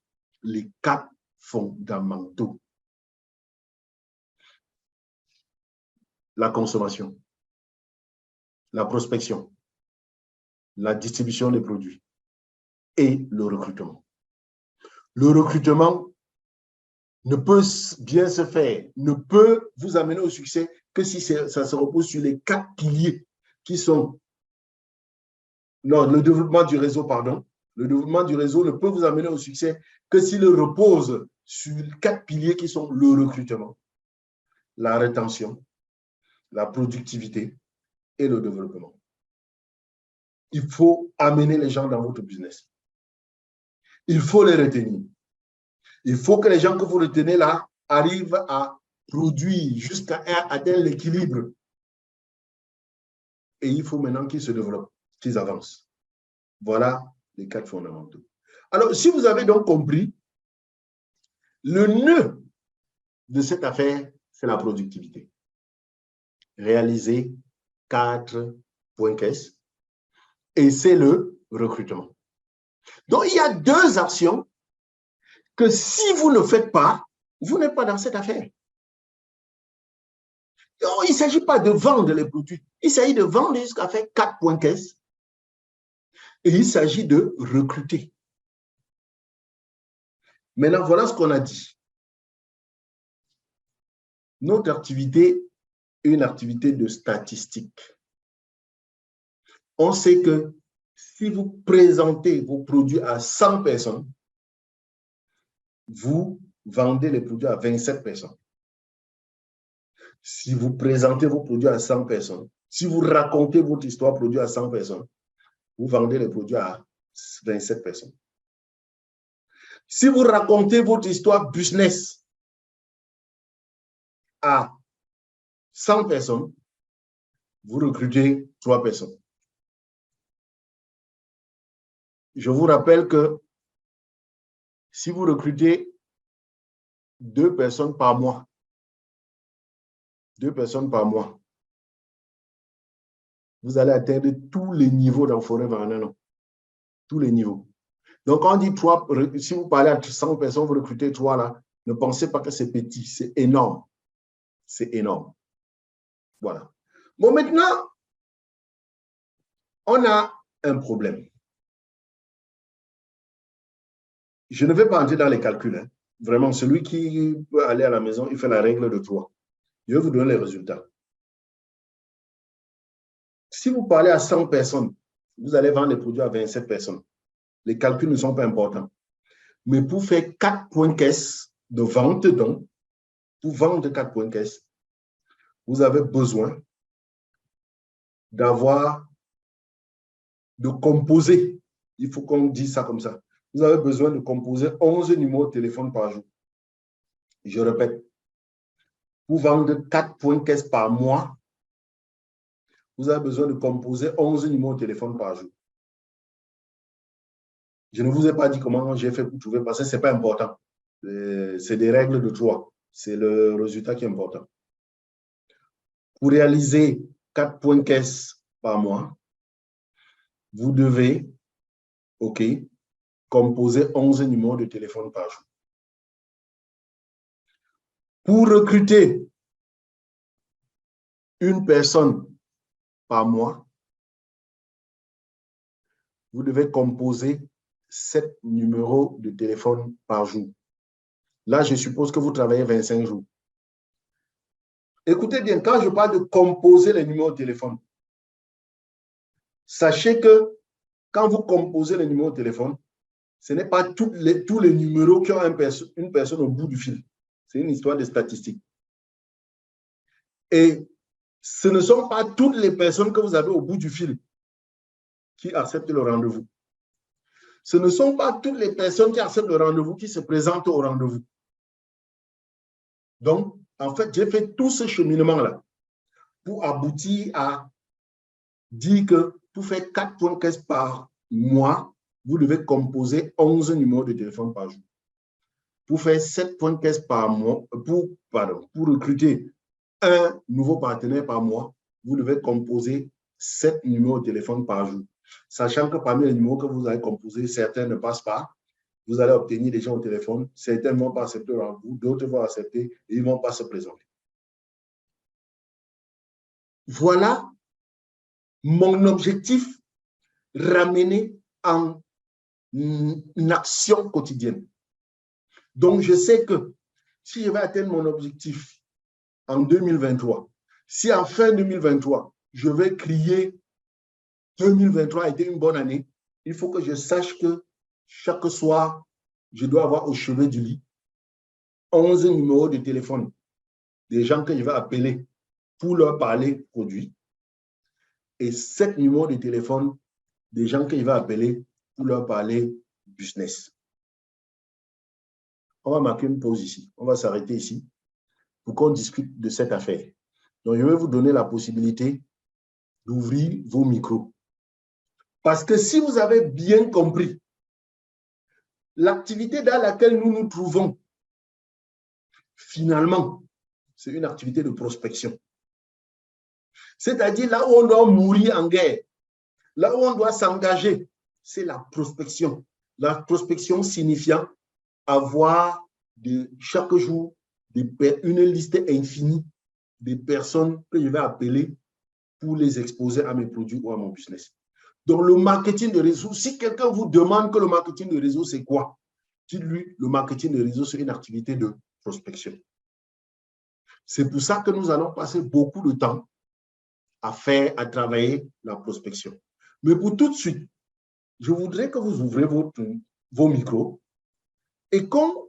Les 4 fondamentaux. La consommation, la prospection, la distribution des produits et le recrutement. Le recrutement ne peut bien se faire, ne peut vous amener au succès que si ça se repose sur les 4 piliers qui sont... Non, le développement du réseau, pardon. Le développement du réseau ne peut vous amener au succès que s'il repose sur 4 piliers qui sont le recrutement, la rétention, la productivité et le développement. Il faut amener les gens dans votre business. Il faut les retenir. Il faut que les gens que vous retenez là arrivent à produire jusqu'à atteindre l'équilibre. Et il faut maintenant qu'ils se développent, qu'ils avancent. Voilà les 4 fondamentaux. Alors, si vous avez donc compris, le nœud de cette affaire, c'est la productivité. Réaliser 4 points caisse et c'est le recrutement. Donc, il y a 2 actions que si vous ne faites pas, vous n'êtes pas dans cette affaire. Donc, il ne s'agit pas de vendre les produits. Il s'agit de vendre jusqu'à faire 4 points caisse et il s'agit de recruter. Maintenant, voilà ce qu'on a dit. Notre activité est une activité de statistique. On sait que si vous présentez vos produits à 100 personnes, vous vendez les produits à 27 personnes. Si vous présentez vos produits à 100 personnes, si vous racontez votre histoire produit à 100 personnes, vous vendez les produits à 27 personnes. Si vous racontez votre histoire business à 100 personnes, vous recrutez 3 personnes. Je vous rappelle que si vous recrutez 2 personnes par mois, 2 personnes par mois, vous allez atteindre tous les niveaux dans Forever en un an. Tous les niveaux. Donc, quand on dit 3, si vous parlez à 100 personnes, vous recrutez 3 là, ne pensez pas que c'est petit, c'est énorme. C'est énorme. Voilà. Bon, maintenant, on a un problème. Je ne vais pas entrer dans les calculs. Hein. Vraiment, celui qui peut aller à la maison, il fait la règle de 3. Je vais vous donner les résultats. Si vous parlez à 100 personnes, vous allez vendre les produits à 27 personnes. Les calculs ne sont pas importants. Mais pour faire 4 points caisse de vente, donc, pour vendre 4 points caisse, vous avez besoin de composer. Il faut qu'on dise ça comme ça. Vous avez besoin de composer 11 numéros de téléphone par jour. Je répète, pour vendre 4 points caisse par mois, vous avez besoin de composer 11 numéros de téléphone par jour. Je ne vous ai pas dit comment j'ai fait pour trouver, parce que ce n'est pas important. C'est des règles de 3. C'est le résultat qui est important. Pour réaliser 4 points caisse par mois, vous devez, OK, composer 11 numéros de téléphone par jour. Pour recruter une personne par mois, vous devez composer 7 numéros de téléphone par jour. Là, je suppose que vous travaillez 25 jours. Écoutez bien, quand je parle de composer les numéros de téléphone, sachez que quand vous composez les numéros de téléphone, ce n'est pas tous les numéros qui ont une personne au bout du fil. C'est une histoire de statistiques. Et ce ne sont pas toutes les personnes que vous avez au bout du fil qui acceptent le rendez-vous. Ce ne sont pas toutes les personnes qui acceptent le rendez-vous qui se présentent au rendez-vous. Donc, en fait, j'ai fait tout ce cheminement-là pour aboutir à dire que pour faire 4 points caisse par mois, vous devez composer 11 numéros de téléphone par jour. Pour faire 7 points de caisse par mois, pour recruter un nouveau partenaire par mois, vous devez composer 7 numéros de téléphone par jour. Sachant que parmi les numéros que vous allez composer, certains ne passent pas. Vous allez obtenir des gens au téléphone, certains ne vont pas accepter le rendez-vous, d'autres vont accepter et ils ne vont pas se présenter. Voilà mon objectif ramené en action quotidienne. Donc, je sais que si je vais atteindre mon objectif en 2023, si en fin 2023, je vais crier 2023 a été une bonne année, il faut que je sache que chaque soir, je dois avoir au chevet du lit 11 numéros de téléphone des gens que je vais appeler pour leur parler produit et 7 numéros de téléphone des gens que je vais appeler pour leur parler business. On va marquer une pause ici. On va s'arrêter ici pour qu'on discute de cette affaire. Donc, je vais vous donner la possibilité d'ouvrir vos micros. Parce que si vous avez bien compris l'activité dans laquelle nous nous trouvons, finalement, c'est une activité de prospection. C'est-à-dire là où on doit mourir en guerre, là où on doit s'engager, c'est la prospection. La prospection signifiant avoir chaque jour une liste infinie de personnes que je vais appeler pour les exposer à mes produits ou à mon business. Donc, le marketing de réseau, si quelqu'un vous demande que le marketing de réseau, c'est quoi? Dites-lui, le marketing de réseau, c'est une activité de prospection. C'est pour ça que nous allons passer beaucoup de temps à travailler la prospection. Mais pour tout de suite, je voudrais que vous ouvrez vos micros et qu'on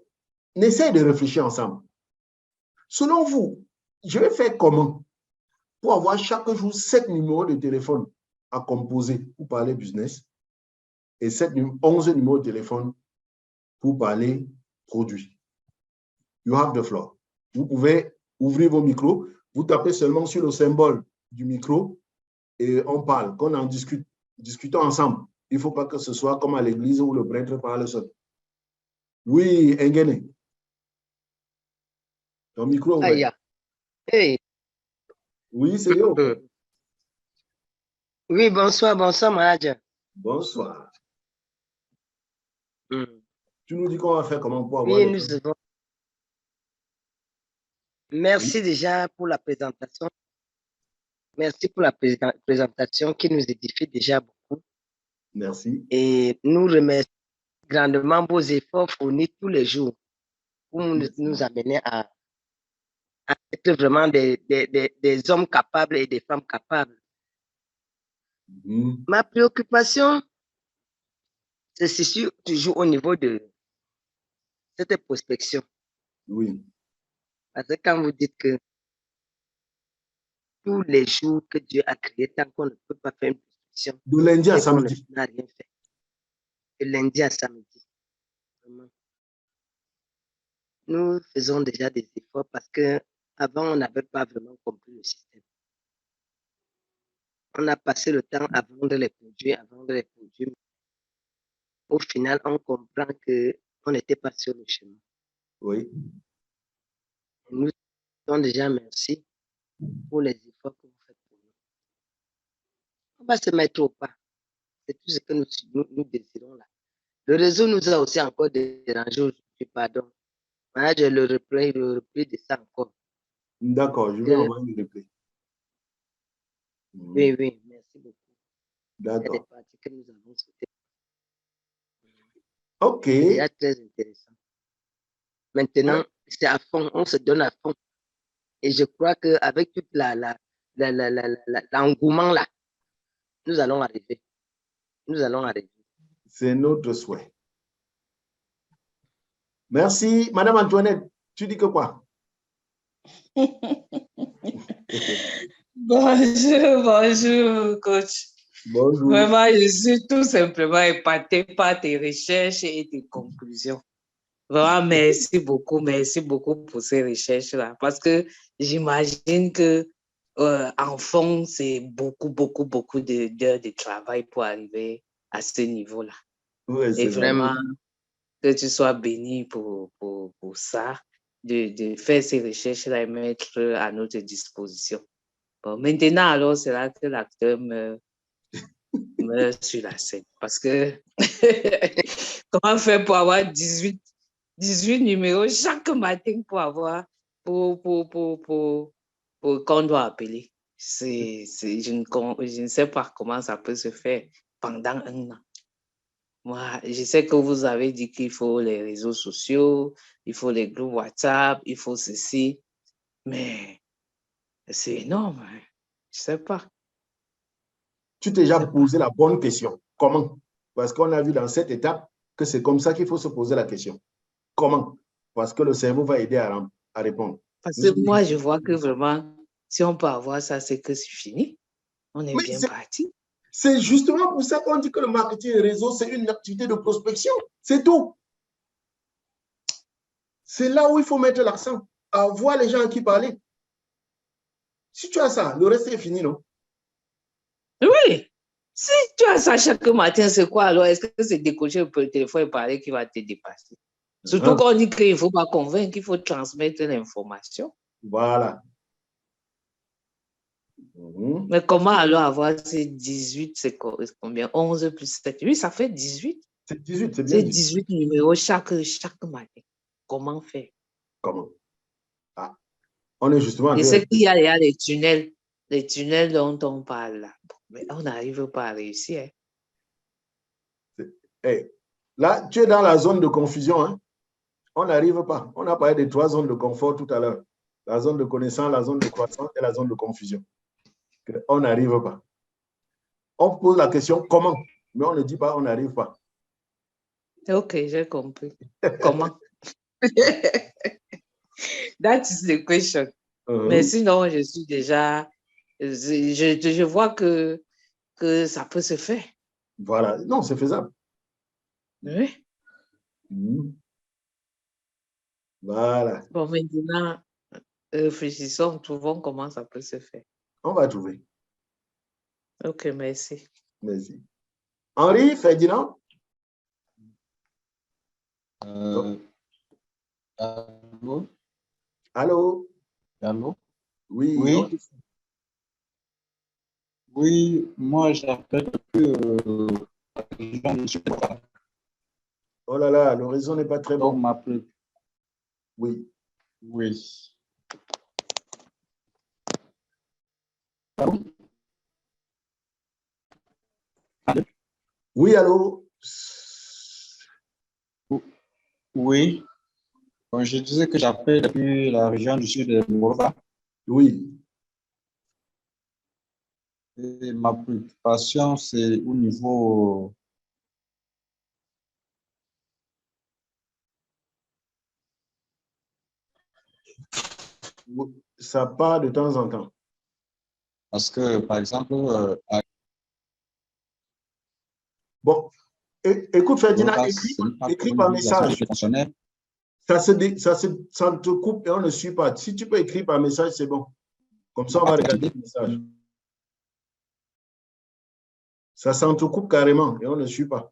essaie de réfléchir ensemble. Selon vous, je vais faire comment pour avoir chaque jour 7 numéros de téléphone à composer pour parler business et 11 numéros de téléphone pour parler produit. You have the floor. Vous pouvez ouvrir vos micros, vous tapez seulement sur le symbole du micro et on parle, qu'on en discute. Discutons ensemble. Il ne faut pas que ce soit comme à l'église où le prêtre parle seul. Oui, Engene. Ton micro est ouvert. Hey. Oui, c'est yo. Oui, bonsoir, manager. Bonsoir. Tu nous dis qu'on va faire comment pour avoir... Oui, nous avons... Merci déjà pour la présentation. Merci pour la présentation qui nous édifie déjà beaucoup. Merci. Et nous remercions grandement vos efforts fournis tous les jours pour nous amener à être vraiment des hommes capables et des femmes capables. Ma préoccupation, c'est toujours au niveau de cette prospection. Oui. Parce que quand vous dites que tous les jours que Dieu a créé, tant qu'on ne peut pas faire une prospection, de lundi à samedi. On n'a rien fait. De lundi à samedi. Vraiment. Nous faisons déjà des efforts parce qu'avant, on n'avait pas vraiment compris le système. On a passé le temps à vendre les produits, Au final, on comprend qu'on n'était pas sur le chemin. Oui. Nous disons déjà merci pour les efforts que vous faites pour nous. On va se mettre au pas. C'est tout ce que nous désirons là. Le réseau nous a aussi encore dérangé aujourd'hui, pardon. Je le replay de ça encore. D'accord, je vais envoyer le replay. Oui, merci beaucoup. D'accord. Il y a des parties que nous avons sautées. Ok. C'est très intéressant. Maintenant, c'est à fond, on se donne à fond. Et je crois qu'avec toute l'engouement là, nous allons arriver. Nous allons arriver. C'est notre souhait. Merci. Madame Antoinette, tu dis que quoi? Bonjour, coach. Bonjour. Vraiment, je suis tout simplement épatée par tes recherches et tes conclusions. Vraiment, merci beaucoup pour ces recherches-là. Parce que j'imagine que en fond, c'est beaucoup d'heures de travail pour arriver à ce niveau-là. Oui, Et c'est ça. vraiment, que tu sois béni pour ça, de faire ces recherches-là et mettre à notre disposition. Bon, maintenant, alors, c'est là que l'acteur meurt sur la scène. Parce que comment faire pour avoir 18 numéros chaque matin pour qu'on doit appeler? Je ne sais pas comment ça peut se faire pendant un an. Moi, je sais que vous avez dit qu'il faut les réseaux sociaux, il faut les groupes WhatsApp, il faut ceci, mais c'est énorme. Hein? Je ne sais pas. Tu t'es déjà posé la bonne question. Comment? Parce qu'on a vu dans cette étape que c'est comme ça qu'il faut se poser la question. Comment? Parce que le cerveau va aider à répondre. Parce que moi, je vois que vraiment, si on peut avoir ça, c'est que c'est fini. On est bien parti. C'est justement pour ça qu'on dit que le marketing et réseau, c'est une activité de prospection. C'est tout. C'est là où il faut mettre l'accent, à voir les gens à qui parler. Si tu as ça, le reste est fini, non? Oui. Si tu as ça chaque matin, c'est quoi alors? Est-ce que c'est décocher le téléphone et parler qui va te dépasser? Surtout quand on dit qu'il ne faut pas convaincre, qu'il faut transmettre l'information. Voilà. Mais comment alors avoir ces 18, c'est combien? 11 plus 7. Oui, ça fait 18. C'est 18, c'est bien. C'est 18 numéros chaque matin. Comment faire? Comment? Ah, on est justement... Je sais qu'il y a les tunnels dont on parle là. Mais on n'arrive pas à réussir. Hein. Hey, là, tu es dans la zone de confusion. Hein? On n'arrive pas. On a parlé des 3 zones de confort tout à l'heure. La zone de connaissance, la zone de croissance et la zone de confusion. On n'arrive pas. On pose la question comment, mais on ne dit pas on n'arrive pas. Ok, j'ai compris. Comment? That is the question. Mais sinon, je suis déjà... Je vois que ça peut se faire. Voilà. Non, c'est faisable. Oui. Voilà. Bon, maintenant, réfléchissons, trouvons comment ça peut se faire. On va trouver. Ok, merci. Merci. Henri, Ferdinand? Allô? Allô? Allô? Oui. Oui. Oui, moi j'appelle Oh là là, le réseau n'est pas très bon. Oui. Oui. Allô? Oui, allô? Oui. Bon, je disais que j'appelle depuis la région du sud de Moroba. Oui. Et ma préoccupation, c'est au niveau... Ça part de temps en temps. Parce que, par exemple... Bon, écoute, Ferdinand, écris par message. Ça te coupe et on ne suit pas. Si tu peux écrire par message, c'est bon. Comme ça, on va regarder le message. Ça s'entrecoupe carrément et on ne suit pas.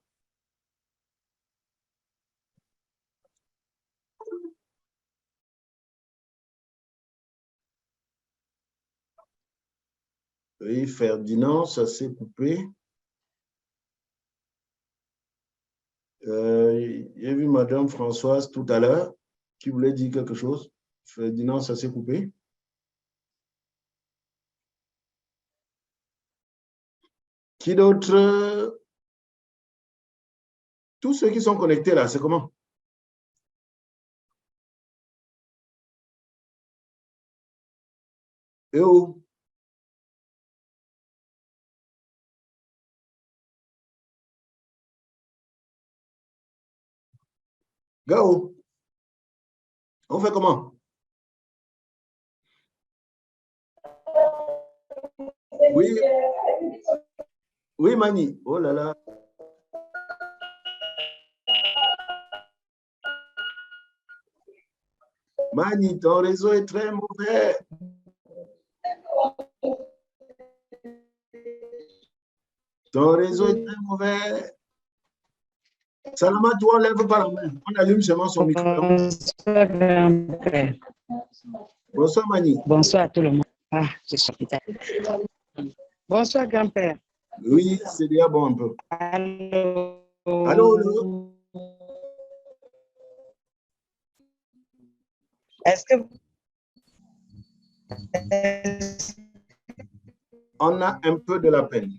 Oui, Ferdinand, ça s'est coupé. J'ai vu Madame Françoise tout à l'heure qui voulait dire quelque chose. Ferdinand, ça s'est coupé. Qui d'autre? Tous ceux qui sont connectés là, c'est comment? Eh oh! Gao! On fait comment? Oui. Oui, Mani. Oh là là. Mani, ton réseau est très mauvais. Ton réseau est très mauvais. Salama, toi, lève pas la main. On allume seulement son micro. Bonsoir, grand-père. Bonsoir, Mani. Bonsoir à tout le monde. Ah, je suis hôpital. Bonsoir, grand-père. Oui, c'est déjà bon un peu. Allô. Allô, allô. Est-ce que On a un peu de la peine.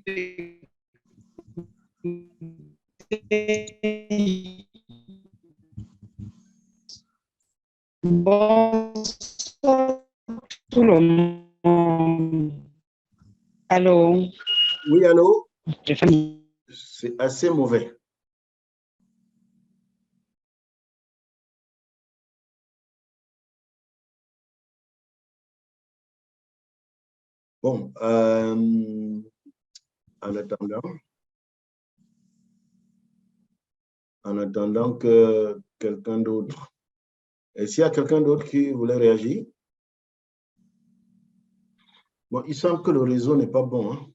bonsoir tout le monde. Allô. Oui, allô? Je fais... C'est assez mauvais. Bon, en attendant que quelqu'un d'autre. Et s'il y a quelqu'un d'autre qui voulait réagir? Bon, il semble que le réseau n'est pas bon. Hein?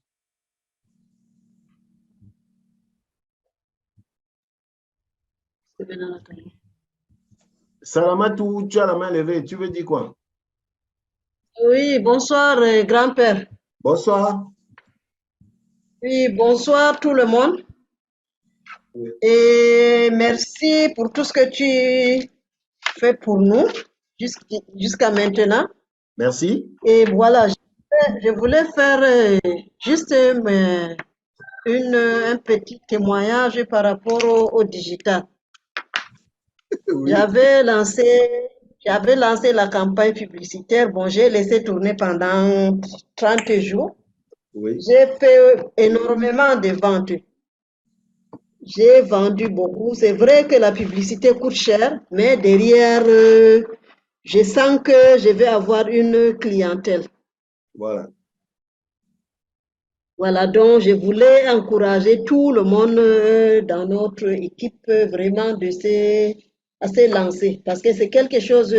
Salamatou, tu as la main levée. Tu veux dire quoi? Oui, bonsoir, grand-père. Bonsoir. Oui, bonsoir tout le monde. Oui. Et merci pour tout ce que tu fais pour nous jusqu'à maintenant. Merci. Et voilà, je voulais faire juste un petit témoignage par rapport au digital. Oui. J'avais lancé la campagne publicitaire. Bon, j'ai laissé tourner pendant 30 jours. Oui. J'ai fait énormément de ventes. J'ai vendu beaucoup. C'est vrai que la publicité coûte cher, mais derrière, je sens que je vais avoir une clientèle. Voilà. Voilà, donc je voulais encourager tout le monde dans notre équipe vraiment à se lancer parce que c'est quelque chose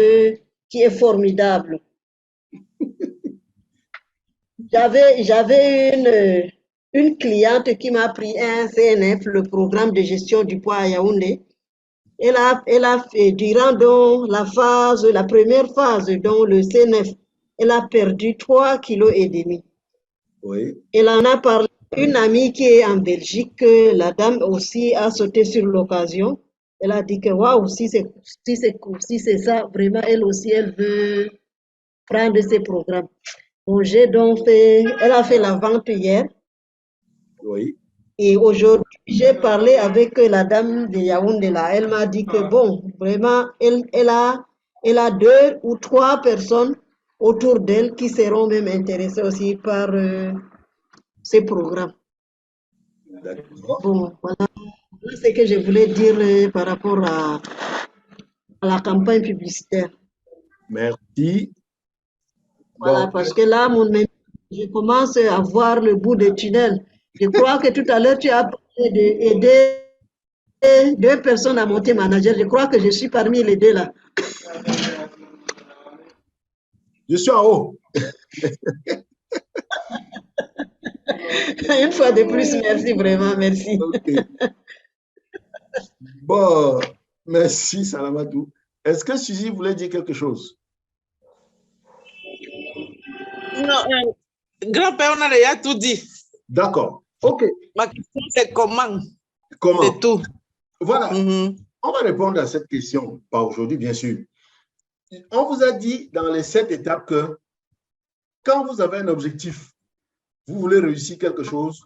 qui est formidable. J'avais une cliente qui m'a pris un CNF, le programme de gestion du poids à Yaoundé. Elle a fait, durant donc la première phase, donc le CNF, elle a perdu 3,5 kg. Oui. Elle en a parlé à une amie qui est en Belgique. La dame aussi a sauté sur l'occasion. Elle a dit que waouh, si c'est ça, vraiment, elle aussi, elle veut prendre ces programmes. Donc, elle a fait la vente hier. Oui. Et aujourd'hui, j'ai parlé avec la dame de Yaoundé là. Elle m'a dit que bon, vraiment, elle a 2 ou 3 personnes autour d'elle qui seront même intéressées aussi par ces programmes. D'accord. Bon, voilà ce que je voulais dire par rapport à la campagne publicitaire. Merci. Voilà, Bon, parce que là, je commence à voir le bout du tunnel. Je crois que tout à l'heure, tu as parlé d'aider 2 personnes à monter manager. Je crois que je suis parmi les 2 là. je suis en haut. Une fois de plus, merci vraiment, merci. OK. Bon, merci Salamatou. Est-ce que Suzy voulait dire quelque chose? Non, grand-père, on a déjà tout dit. D'accord. OK. Ma question, c'est comment? Comment? C'est tout. Voilà. On va répondre à cette question, pas aujourd'hui, bien sûr. On vous a dit dans les 7 étapes que quand vous avez un objectif, vous voulez réussir quelque chose,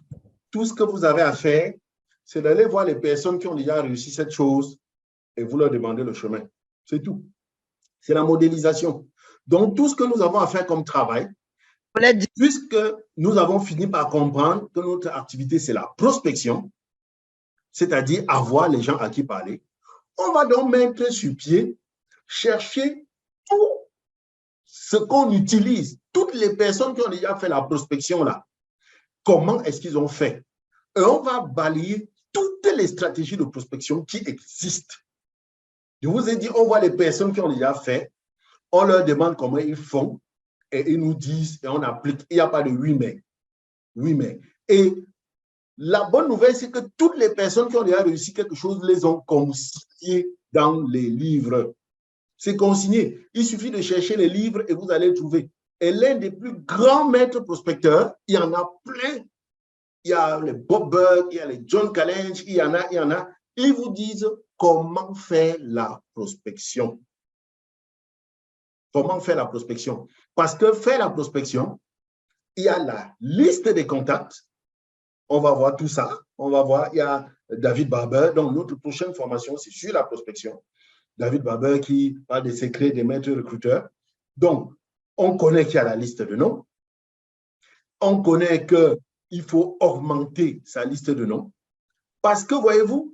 tout ce que vous avez à faire, c'est d'aller voir les personnes qui ont déjà réussi cette chose et vous leur demandez le chemin. C'est tout. C'est la modélisation. Donc, tout ce que nous avons à faire comme travail, puisque nous avons fini par comprendre que notre activité, c'est la prospection, c'est-à-dire avoir les gens à qui parler, on va donc mettre sur pied, chercher tout ce qu'on utilise, toutes les personnes qui ont déjà fait la prospection là, comment est-ce qu'ils ont fait? Et on va balayer toutes les stratégies de prospection qui existent. Je vous ai dit, on voit les personnes qui ont déjà fait, on leur demande comment ils font et ils nous disent et on applique. Il n'y a pas de oui mais. Oui mais. Et La bonne nouvelle, c'est que toutes les personnes qui ont déjà réussi quelque chose les ont consignées dans les livres. C'est consigné. Il suffit de chercher les livres et vous allez trouver. Et l'un des plus grands maîtres prospecteurs, il y en a plein. Il y a les Bob Burg, il y a les John Challenge, il y en a. Ils vous disent comment faire la prospection. Comment faire la prospection? Parce que faire la prospection, il y a la liste des contacts. On va voir tout ça. On va voir, il y a David Barber. Donc, notre prochaine formation, c'est sur la prospection. David Barber qui parle des secrets des maîtres recruteurs. Donc, on connaît qu'il y a la liste de noms. On connaît qu'il faut augmenter sa liste de noms. Parce que, voyez-vous,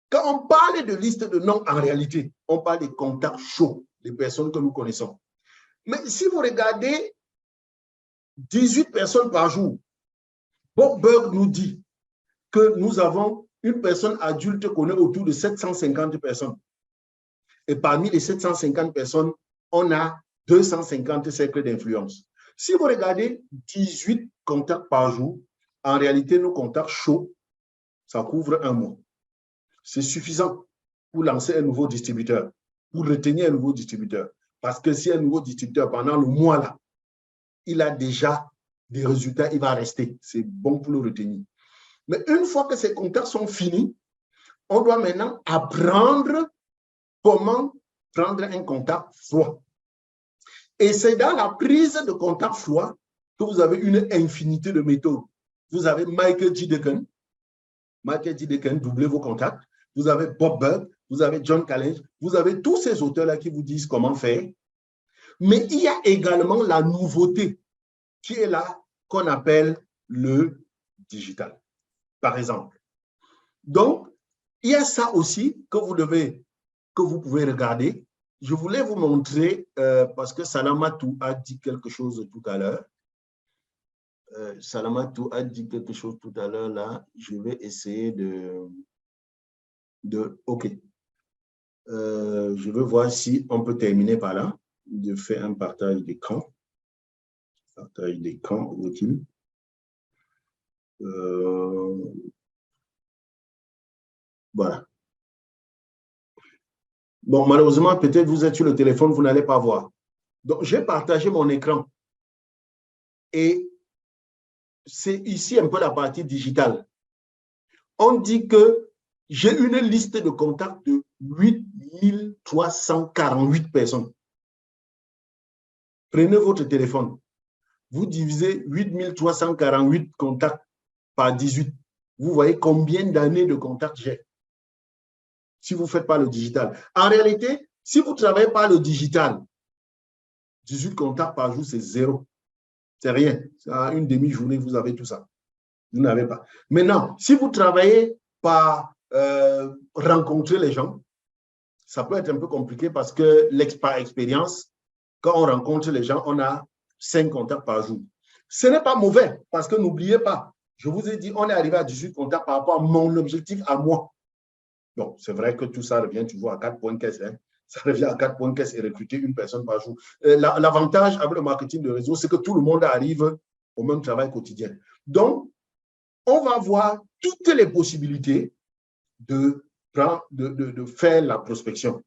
quand on parle de liste de noms, en réalité, on parle des contacts chauds, des personnes que nous connaissons. Mais si vous regardez 18 personnes par jour, Bob Burg nous dit que nous avons une personne adulte qu'on est autour de 750 personnes. Et parmi les 750 personnes, on a 250 cercles d'influence. Si vous regardez 18 contacts par jour, en réalité, nos contacts chauds, ça couvre un mois. C'est suffisant pour lancer un nouveau distributeur, pour retenir un nouveau distributeur. Parce que si un nouveau distributeur, pendant le mois là, il a déjà des résultats, il va rester. C'est bon pour le retenir. Mais une fois que ces contacts sont finis, on doit maintenant apprendre comment prendre un contact froid. Et c'est dans la prise de contact froid que vous avez une infinité de méthodes. Vous avez Michael J. Deacon. Michael J. Deacon, doublez vos contacts. Vous avez Bob Burg, vous avez John Challenge, vous avez tous ces auteurs-là qui vous disent comment faire. Mais il y a également la nouveauté qui est là, qu'on appelle le digital, par exemple. Donc, il y a ça aussi que vous pouvez regarder. Je voulais vous montrer, parce que Salamatou a dit quelque chose tout à l'heure. Salamatou a dit quelque chose tout à l'heure, là. Je vais essayer OK. Je veux voir si on peut terminer par là, de faire un partage d'écran. Partage d'écran, utile. Voilà. Bon, malheureusement, peut-être vous êtes sur le téléphone, vous n'allez pas voir. Donc, j'ai partagé mon écran. Et c'est ici un peu la partie digitale. On dit que j'ai une liste de contacts de 8348 personnes. Prenez votre téléphone. Vous divisez 8348 contacts par 18. Vous voyez combien d'années de contacts j'ai si vous ne faites pas le digital. En réalité, si vous ne travaillez pas le digital, 18 contacts par jour, c'est zéro. C'est rien. À une demi-journée, vous avez tout ça. Vous n'avez pas. Maintenant, si vous travaillez par rencontrer les gens, ça peut être un peu compliqué parce que par expérience, quand on rencontre les gens, on a 5 contacts par jour. Ce n'est pas mauvais parce que n'oubliez pas, je vous ai dit, on est arrivé à 18 contacts par rapport à mon objectif à moi. Donc, c'est vrai que tout ça revient toujours à 4 points caisse. Hein. Ça revient à 4 points caisse et recruter une personne par jour. L'avantage avec le marketing de réseau, c'est que tout le monde arrive au même travail quotidien. Donc, on va voir toutes les possibilités de faire la prospection.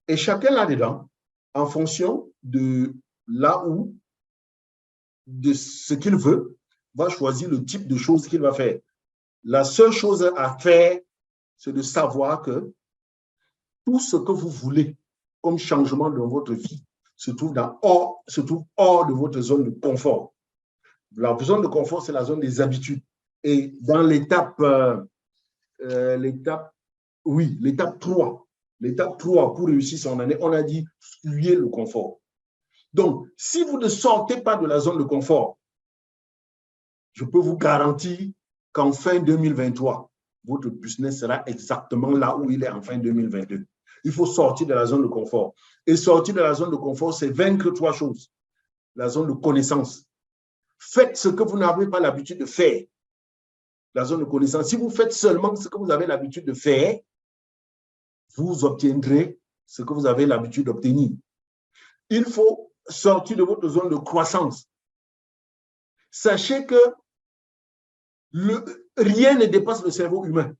Et chacun là-dedans, en fonction de là où, de ce qu'il veut, va choisir le type de choses qu'il va faire. La seule chose à faire, c'est de savoir que tout ce que vous voulez comme changement dans votre vie se trouve hors de votre zone de confort. La zone de confort, c'est la zone des habitudes. Et dans l'étape 3, pour réussir son année, on a dit fuyez le confort. Donc, si vous ne sortez pas de la zone de confort, je peux vous garantir qu'en fin 2023, votre business sera exactement là où il est en fin 2022. Il faut sortir de la zone de confort. Et sortir de la zone de confort, c'est vaincre 3 choses. La zone de connaissance. Faites ce que vous n'avez pas l'habitude de faire. La zone de connaissance. Si vous faites seulement ce que vous avez l'habitude de faire, vous obtiendrez ce que vous avez l'habitude d'obtenir. Il faut sortir de votre zone de croissance. Sachez que Rien ne dépasse le cerveau humain.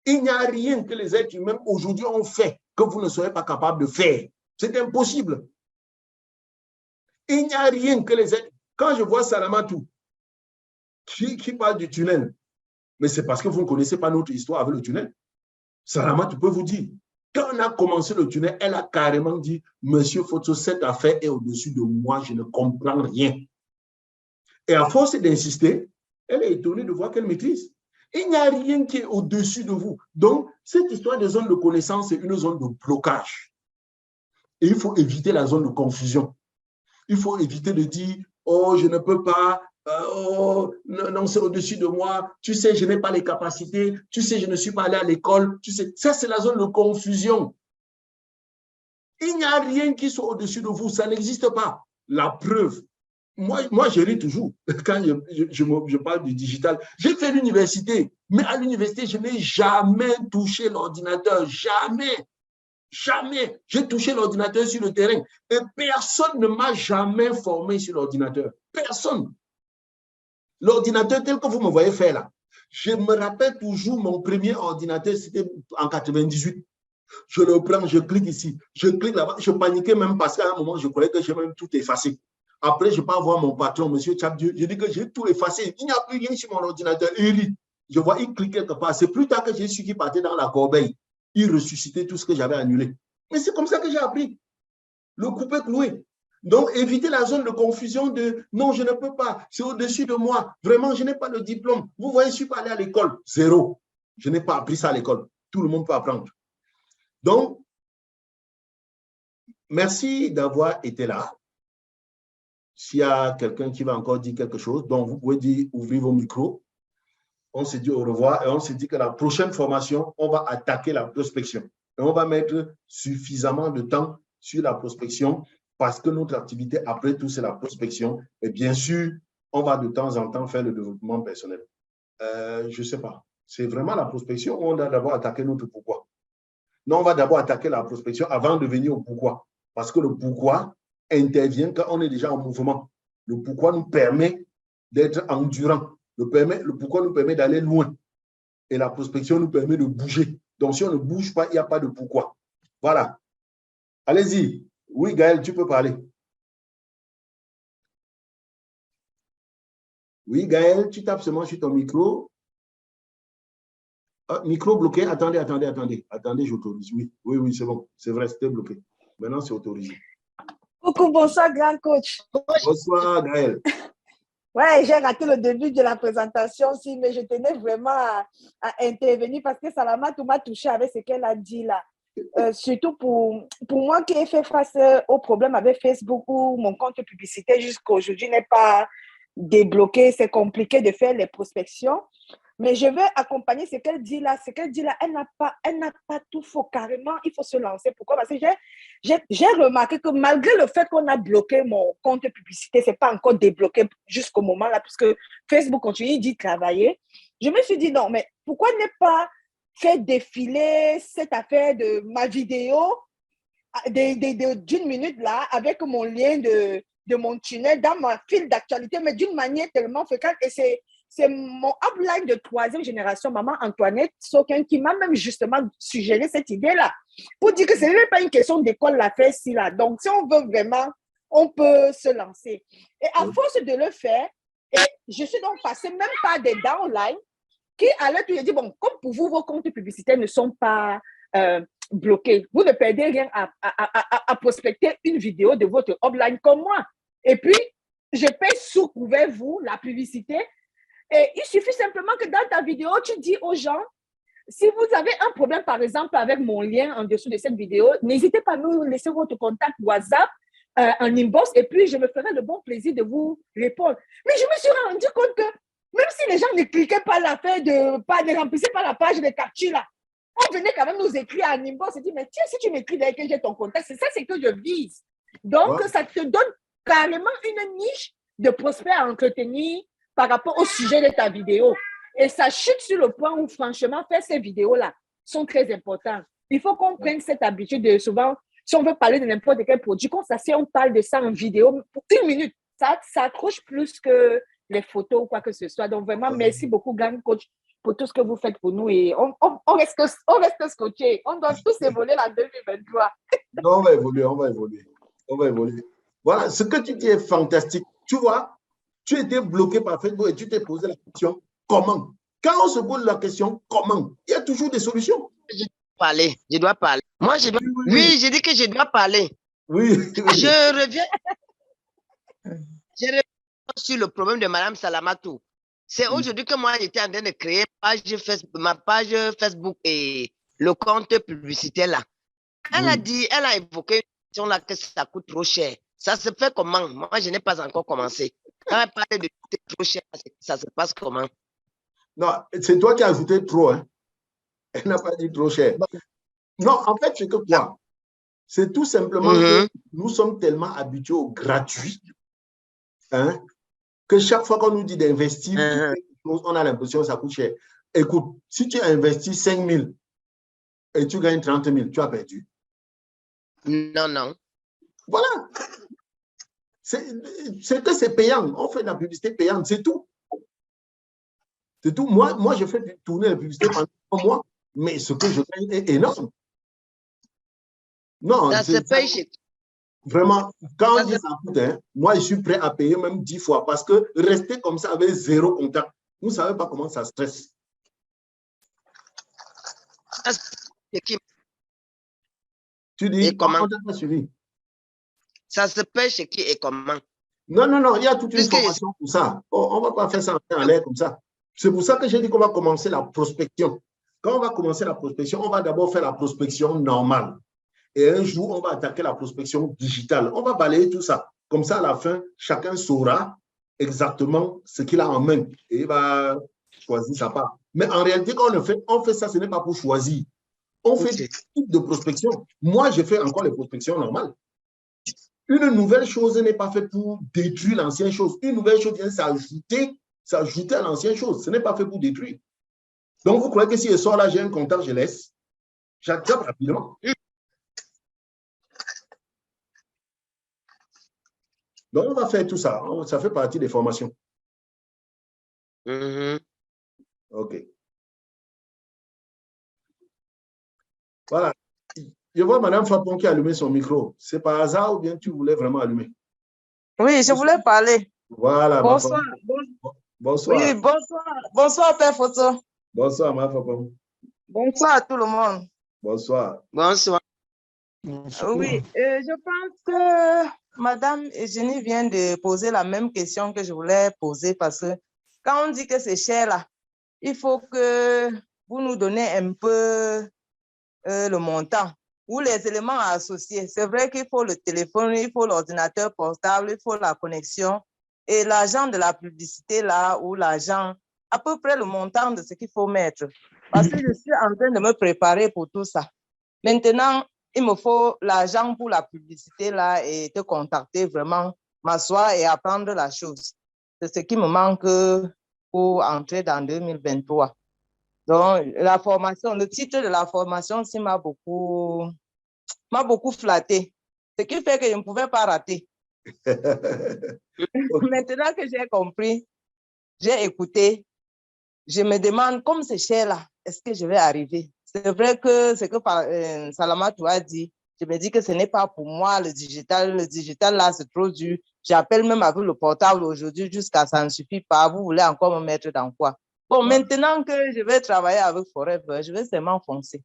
Il n'y a rien que les êtres humains aujourd'hui ont fait que vous ne serez pas capable de faire. C'est impossible. Il n'y a rien que les êtres... Quand je vois Salamatou qui parle du tunnel, mais c'est parce que vous ne connaissez pas notre histoire avec le tunnel. Salamatou peut vous dire, quand on a commencé le tunnel, elle a carrément dit, Monsieur Foto, cette affaire est au-dessus de moi, je ne comprends rien. Et à force d'insister, elle est étonnée de voir qu'elle maîtrise. Il n'y a rien qui est au-dessus de vous. Donc, cette histoire de zone de connaissance, c'est une zone de blocage. Et il faut éviter la zone de confusion. Il faut éviter de dire, oh, je ne peux pas, oh, non, c'est au-dessus de moi, tu sais, je n'ai pas les capacités, tu sais, je ne suis pas allé à l'école, tu sais, ça, c'est la zone de confusion. Il n'y a rien qui soit au-dessus de vous, ça n'existe pas. La preuve, moi, je ris toujours quand je parle du digital. J'ai fait l'université, mais à l'université, je n'ai jamais touché l'ordinateur, jamais. Jamais. J'ai touché l'ordinateur sur le terrain et personne ne m'a jamais formé sur l'ordinateur. Personne. L'ordinateur tel que vous me voyez faire là, je me rappelle toujours mon premier ordinateur, c'était en 98. Je le prends, je clique ici, je clique là-bas. Je paniquais même parce qu'à un moment, je croyais que j'ai même tout effacé. Après, je pars voir mon patron, M. Tchabdieu. Je dis que j'ai tout effacé. Il n'y a plus rien sur mon ordinateur. Il lit. Je vois, il clique quelque part. C'est plus tard que j'ai su qu'il partait dans la corbeille. Il ressuscitait tout ce que j'avais annulé. Mais c'est comme ça que j'ai appris. Le coupé-cloué. Donc, éviter la zone de confusion de non, je ne peux pas, c'est au-dessus de moi. Vraiment, je n'ai pas le diplôme. Vous voyez, je ne suis pas allé à l'école. Zéro. Je n'ai pas appris ça à l'école. Tout le monde peut apprendre. Donc, merci d'avoir été là. S'il y a quelqu'un qui va encore dire quelque chose, donc vous pouvez dire, ouvrir vos micros. On se dit au revoir et on se dit que la prochaine formation, on va attaquer la prospection. Et on va mettre suffisamment de temps sur la prospection parce que notre activité, après tout, c'est la prospection. Et bien sûr, on va de temps en temps faire le développement personnel. Je ne sais pas. C'est vraiment la prospection ou on va d'abord attaquer notre pourquoi? Non, on va d'abord attaquer la prospection avant de venir au pourquoi. Parce que le pourquoi intervient quand on est déjà en mouvement. Le pourquoi nous permet d'être endurant. Le pourquoi nous permet d'aller loin. Et la prospection nous permet de bouger. Donc, si on ne bouge pas, il n'y a pas de pourquoi. Voilà. Allez-y. Oui, Gaël, tu peux parler. Oui, Gaël, tu tapes seulement sur ton micro. Ah, micro bloqué. Attendez, j'autorise. Oui, c'est bon. C'est vrai, c'était bloqué. Maintenant, c'est autorisé. Coucou, bonsoir, grand coach. Bonsoir, Gaël. Ouais, j'ai raté le début de la présentation aussi, mais je tenais vraiment à intervenir parce que Salamatou m'a touché avec ce qu'elle a dit là. Surtout pour moi qui ai fait face au problème avec Facebook où mon compte publicitaire jusqu'à aujourd'hui n'est pas débloqué, c'est compliqué de faire les prospections. Mais je veux accompagner ce qu'elle dit là. Ce qu'elle dit là, elle n'a pas tout faux carrément. Il faut se lancer. Pourquoi? Parce que j'ai remarqué que malgré le fait qu'on a bloqué mon compte publicité, ce n'est pas encore débloqué jusqu'au moment là, puisque Facebook continue d'y travailler. Je me suis dit non, mais pourquoi ne pas faire défiler cette affaire de ma vidéo d'une minute là avec mon lien de mon tunnel dans ma file d'actualité, mais d'une manière tellement fréquente. Et c'est mon upline de 3e génération, maman Antoinette Sokin, qui m'a même justement suggéré cette idée-là pour dire que ce n'est pas une question d'école la faire si là. Donc, si on veut vraiment, on peut se lancer. Et à force de le faire, et je suis donc passée même par des downlines qui allaient tout dire, bon, comme pour vous, vos comptes publicitaires ne sont pas bloqués, vous ne perdez rien à prospecter une vidéo de votre upline comme moi. Et puis, je paye sous couvert vous la publicité. Et il suffit simplement que dans ta vidéo, tu dis aux gens, si vous avez un problème, par exemple, avec mon lien en dessous de cette vidéo, n'hésitez pas à nous laisser votre contact WhatsApp en inbox et puis je me ferai le bon plaisir de vous répondre. Mais je me suis rendu compte que même si les gens ne cliquaient pas l'affaire ne remplissaient pas la page de capture là, on venait quand même nous écrire en inbox et dire, mais tiens, si tu m'écris d'ailleurs que j'ai ton contact, c'est ça, c'est que je vise. Donc, ça te donne carrément une niche de prospects à entretenir par rapport au sujet de ta vidéo. Et ça chute sur le point où, franchement, faire ces vidéos-là sont très importantes. Il faut qu'on prenne cette habitude de souvent, si on veut parler de n'importe quel produit, qu'on s'assied, on parle de ça en vidéo pour 1 minute. Ça accroche plus que les photos ou quoi que ce soit. Donc, vraiment, merci beaucoup, Gang Coach, pour tout ce que vous faites pour nous. Et on reste scotchés. On doit tous évoluer en 2023. Non, on va évoluer, on va évoluer. On va évoluer. Voilà, ce que tu dis est fantastique. Tu vois, tu étais bloqué par Facebook et tu t'es posé la question, comment? Quand on se pose la question, comment? Il y a toujours des solutions. Je dois parler. Moi, je dois... Oui, j'ai dit que je dois parler. Oui. Je reviens sur le problème de Madame Salamatou. C'est aujourd'hui que moi, j'étais en train de créer ma page Facebook et le compte publicitaire là. Elle a dit, elle a évoqué une question là que ça coûte trop cher. Ça se fait comment? Moi, je n'ai pas encore commencé. Quand elle parle de trop cher, ça se passe comment? Non, c'est toi qui as ajouté trop. Hein. Elle n'a pas dit trop cher. Non, en fait, c'est que quoi? C'est tout simplement que nous sommes tellement habitués au gratuit, hein, que chaque fois qu'on nous dit d'investir, on a l'impression que ça coûte cher. Écoute, si tu as investi 5 000 et tu gagnes 30 000, tu as perdu. Non, non. Voilà. C'est que c'est payant. On fait de la publicité payante, c'est tout. C'est tout. Moi, je fais tourner la publicité pendant 3 mois, mais ce que je gagne est énorme. Non, ça se paye chez... Vraiment, quand on dit ça coûte, hein, moi, je suis prêt à payer même 10 fois parce que rester comme ça avec 0 contact, vous ne savez pas comment ça stresse. Tu dis, comment on t'a pas suivi? Ça se paye chez qui et comment? Non, non, non, il y a toute une formation pour ça. On ne va pas faire ça en l'air comme ça. C'est pour ça que j'ai dit qu'on va commencer la prospection. Quand on va commencer la prospection, on va d'abord faire la prospection normale. Et un jour, on va attaquer la prospection digitale. On va balayer tout ça. Comme ça, à la fin, chacun saura exactement ce qu'il a en main. Et il va choisir sa part. Mais en réalité, quand on fait ça, ce n'est pas pour choisir. On fait des types de prospection. Moi, je fais encore les prospections normales. Une nouvelle chose n'est pas faite pour détruire l'ancienne chose. Une nouvelle chose vient s'ajouter à l'ancienne chose. Ce n'est pas fait pour détruire. Donc, vous croyez que si je sors là, j'ai un contact, je laisse. J'attrape rapidement. Donc, on va faire tout ça. Ça fait partie des formations. OK. Voilà. Je vois Mme Fapon qui a allumé son micro. C'est par hasard ou bien tu voulais vraiment allumer? Oui, je voulais parler. Voilà. Bonsoir. Bonsoir. Oui, bonsoir. Bonsoir, Père Photo. Bonsoir, Mme Fapon. Bonsoir à tout le monde. Bonsoir. Bonsoir. Oui, je pense que Madame Eugénie vient de poser la même question que je voulais poser parce que quand on dit que c'est cher là, il faut que vous nous donnez un peu le montant ou les éléments associés. C'est vrai qu'il faut le téléphone, il faut l'ordinateur portable, il faut la connexion et l'argent de la publicité là ou l'argent, à peu près le montant de ce qu'il faut mettre. Parce que je suis en train de me préparer pour tout ça. Maintenant, il me faut l'argent pour la publicité là et te contacter vraiment, m'asseoir et apprendre la chose. C'est ce qui me manque pour entrer dans 2023. Donc, la formation, le titre de la formation, ça m'a beaucoup flatté. Ce qui fait que je ne pouvais pas rater. Maintenant que j'ai compris, j'ai écouté, je me demande, comme c'est cher là, est-ce que je vais arriver? C'est vrai que ce que Salamatou a dit, je me dis que ce n'est pas pour moi le digital. Le digital là, c'est trop dur. J'appelle même avec le portable aujourd'hui jusqu'à ça ne suffit pas. Vous voulez encore me mettre dans quoi? Bon, maintenant que je vais travailler avec Forever, je vais seulement foncer.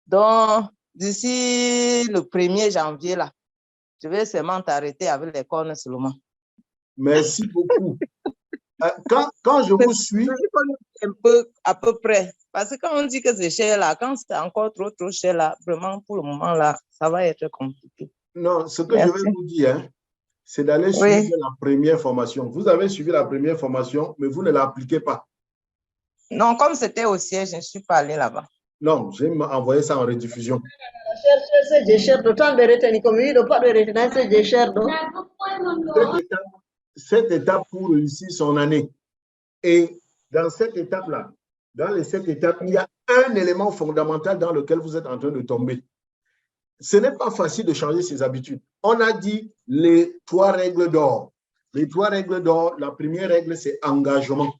Donc, d'ici le 1er janvier, là, je vais seulement t'arrêter avec les cornes seulement. Merci beaucoup. Quand je vous suis... Un peu, à peu près. Parce que quand on dit que c'est cher, là, quand c'est encore trop cher, là, vraiment, pour le moment, là, ça va être compliqué. Non, ce que je vais vous dire, hein, c'est d'aller suivre la première formation. Vous avez suivi la première formation, mais vous ne l'appliquez pas. Non, comme c'était au siège, je ne suis pas allée là-bas. Non, j'ai envoyé ça en rediffusion. Cette étape pour réussir son année. Et dans cette étape-là, dans les 7 étapes, il y a un élément fondamental dans lequel vous êtes en train de tomber. Ce n'est pas facile de changer ses habitudes. On a dit les 3 règles d'or. Les 3 règles d'or, la première règle, c'est engagement.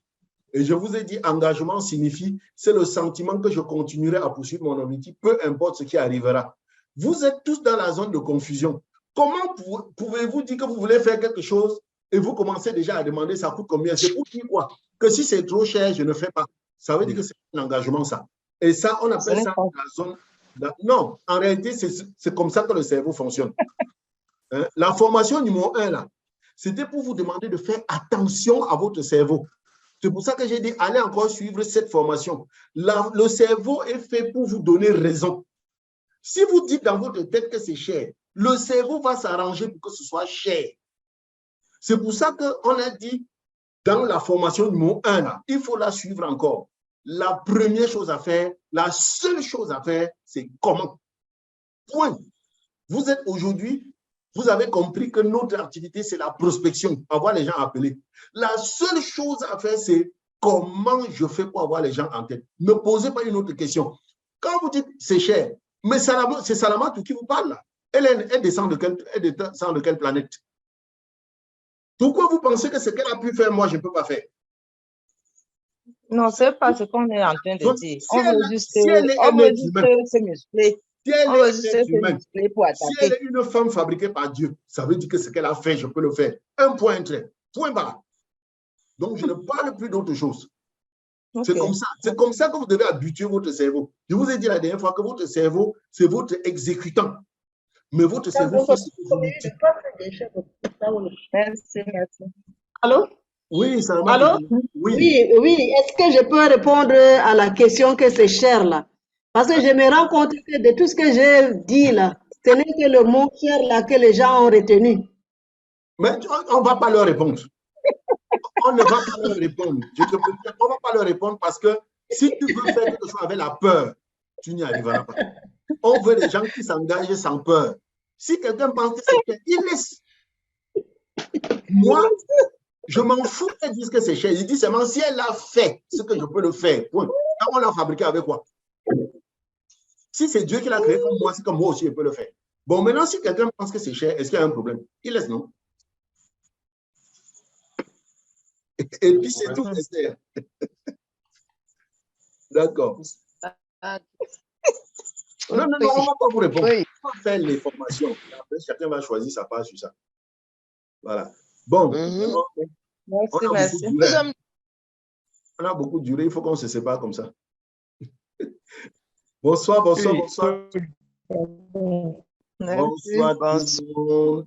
Et je vous ai dit, engagement signifie, c'est le sentiment que je continuerai à poursuivre mon objectif, peu importe ce qui arrivera. Vous êtes tous dans la zone de confusion. Comment pouvez-vous dire que vous voulez faire quelque chose et vous commencez déjà à demander ça coûte combien? C'est pour dire quoi? Que si c'est trop cher, je ne fais pas. Ça veut dire que c'est un engagement, ça. Et ça, on appelle ça la zone... Non, en réalité, c'est comme ça que le cerveau fonctionne. Hein? La formation numéro 1, là, c'était pour vous demander de faire attention à votre cerveau. C'est pour ça que j'ai dit, allez encore suivre cette formation. Le cerveau est fait pour vous donner raison. Si vous dites dans votre tête que c'est cher, le cerveau va s'arranger pour que ce soit cher. C'est pour ça qu'on a dit, dans la formation numéro 1, là, il faut la suivre encore. La première chose à faire, la seule chose à faire, c'est comment. Point. Vous êtes aujourd'hui, vous avez compris que notre activité, c'est la prospection, avoir les gens appelés. La seule chose à faire, c'est comment je fais pour avoir les gens en tête. Ne posez pas une autre question. Quand vous dites c'est cher, mais c'est Salamatou qui vous parle là. Elle descend de quelle planète? Pourquoi vous pensez que ce qu'elle a pu faire, moi, je ne peux pas faire? Non, ce n'est pas ce qu'on est en train de Donc, dire. si On veut elle juste est un être humain, se muscler. si elle On veut est juste un être se humain, muscler pour si elle attaquer. est une femme fabriquée par Dieu, ça veut dire que ce qu'elle a fait, je peux le faire. Un point, un trait. Point barre. Donc, je ne parle plus d'autre chose. Ok. C'est comme ça. C'est comme ça que vous devez habituer votre cerveau. Je vous ai dit la dernière fois que votre cerveau, c'est votre exécutant. Mais votre cerveau fait ce que vous lui dites. Merci, merci. Allô? Oui, ça m'a Allô? dit. Oui. Oui, oui. Est-ce que je peux répondre à la question que c'est cher là? Parce que je me rends compte que de tout ce que j'ai dit là, ce n'est que le mot cher là que les gens ont retenu. Mais on ne va pas leur répondre. On ne va pas leur répondre. Je te peux dire, on ne va pas leur répondre parce que si tu veux faire quelque chose avec la peur, tu n'y arriveras pas. On veut des gens qui s'engagent sans peur. Si quelqu'un pense que c'est cher, il laisse. Moi, je m'en fous qu'elle dise que c'est cher. Il dit seulement si elle a fait ce que je peux le faire. Point. On l'a fabriqué avec quoi? Si c'est Dieu qui l'a créé comme moi, c'est comme moi aussi, je peux le faire. Bon, maintenant, si quelqu'un pense que c'est cher, est-ce qu'il y a un problème? Il laisse, non? Et puis, c'est tout, Esther. D'accord. Non, on ne va pas vous répondre. Oui. On va faire les formations. Après, chacun va choisir sa part sur ça. Voilà. Bon, vraiment, Merci. on a beaucoup duré. Il faut qu'on se sépare comme ça. Bonsoir, bonsoir, bonsoir. Bonsoir, tout le monde.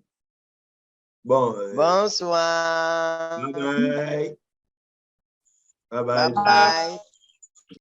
Bon. Bonsoir. Bye bye. Bye bye. Bye bye.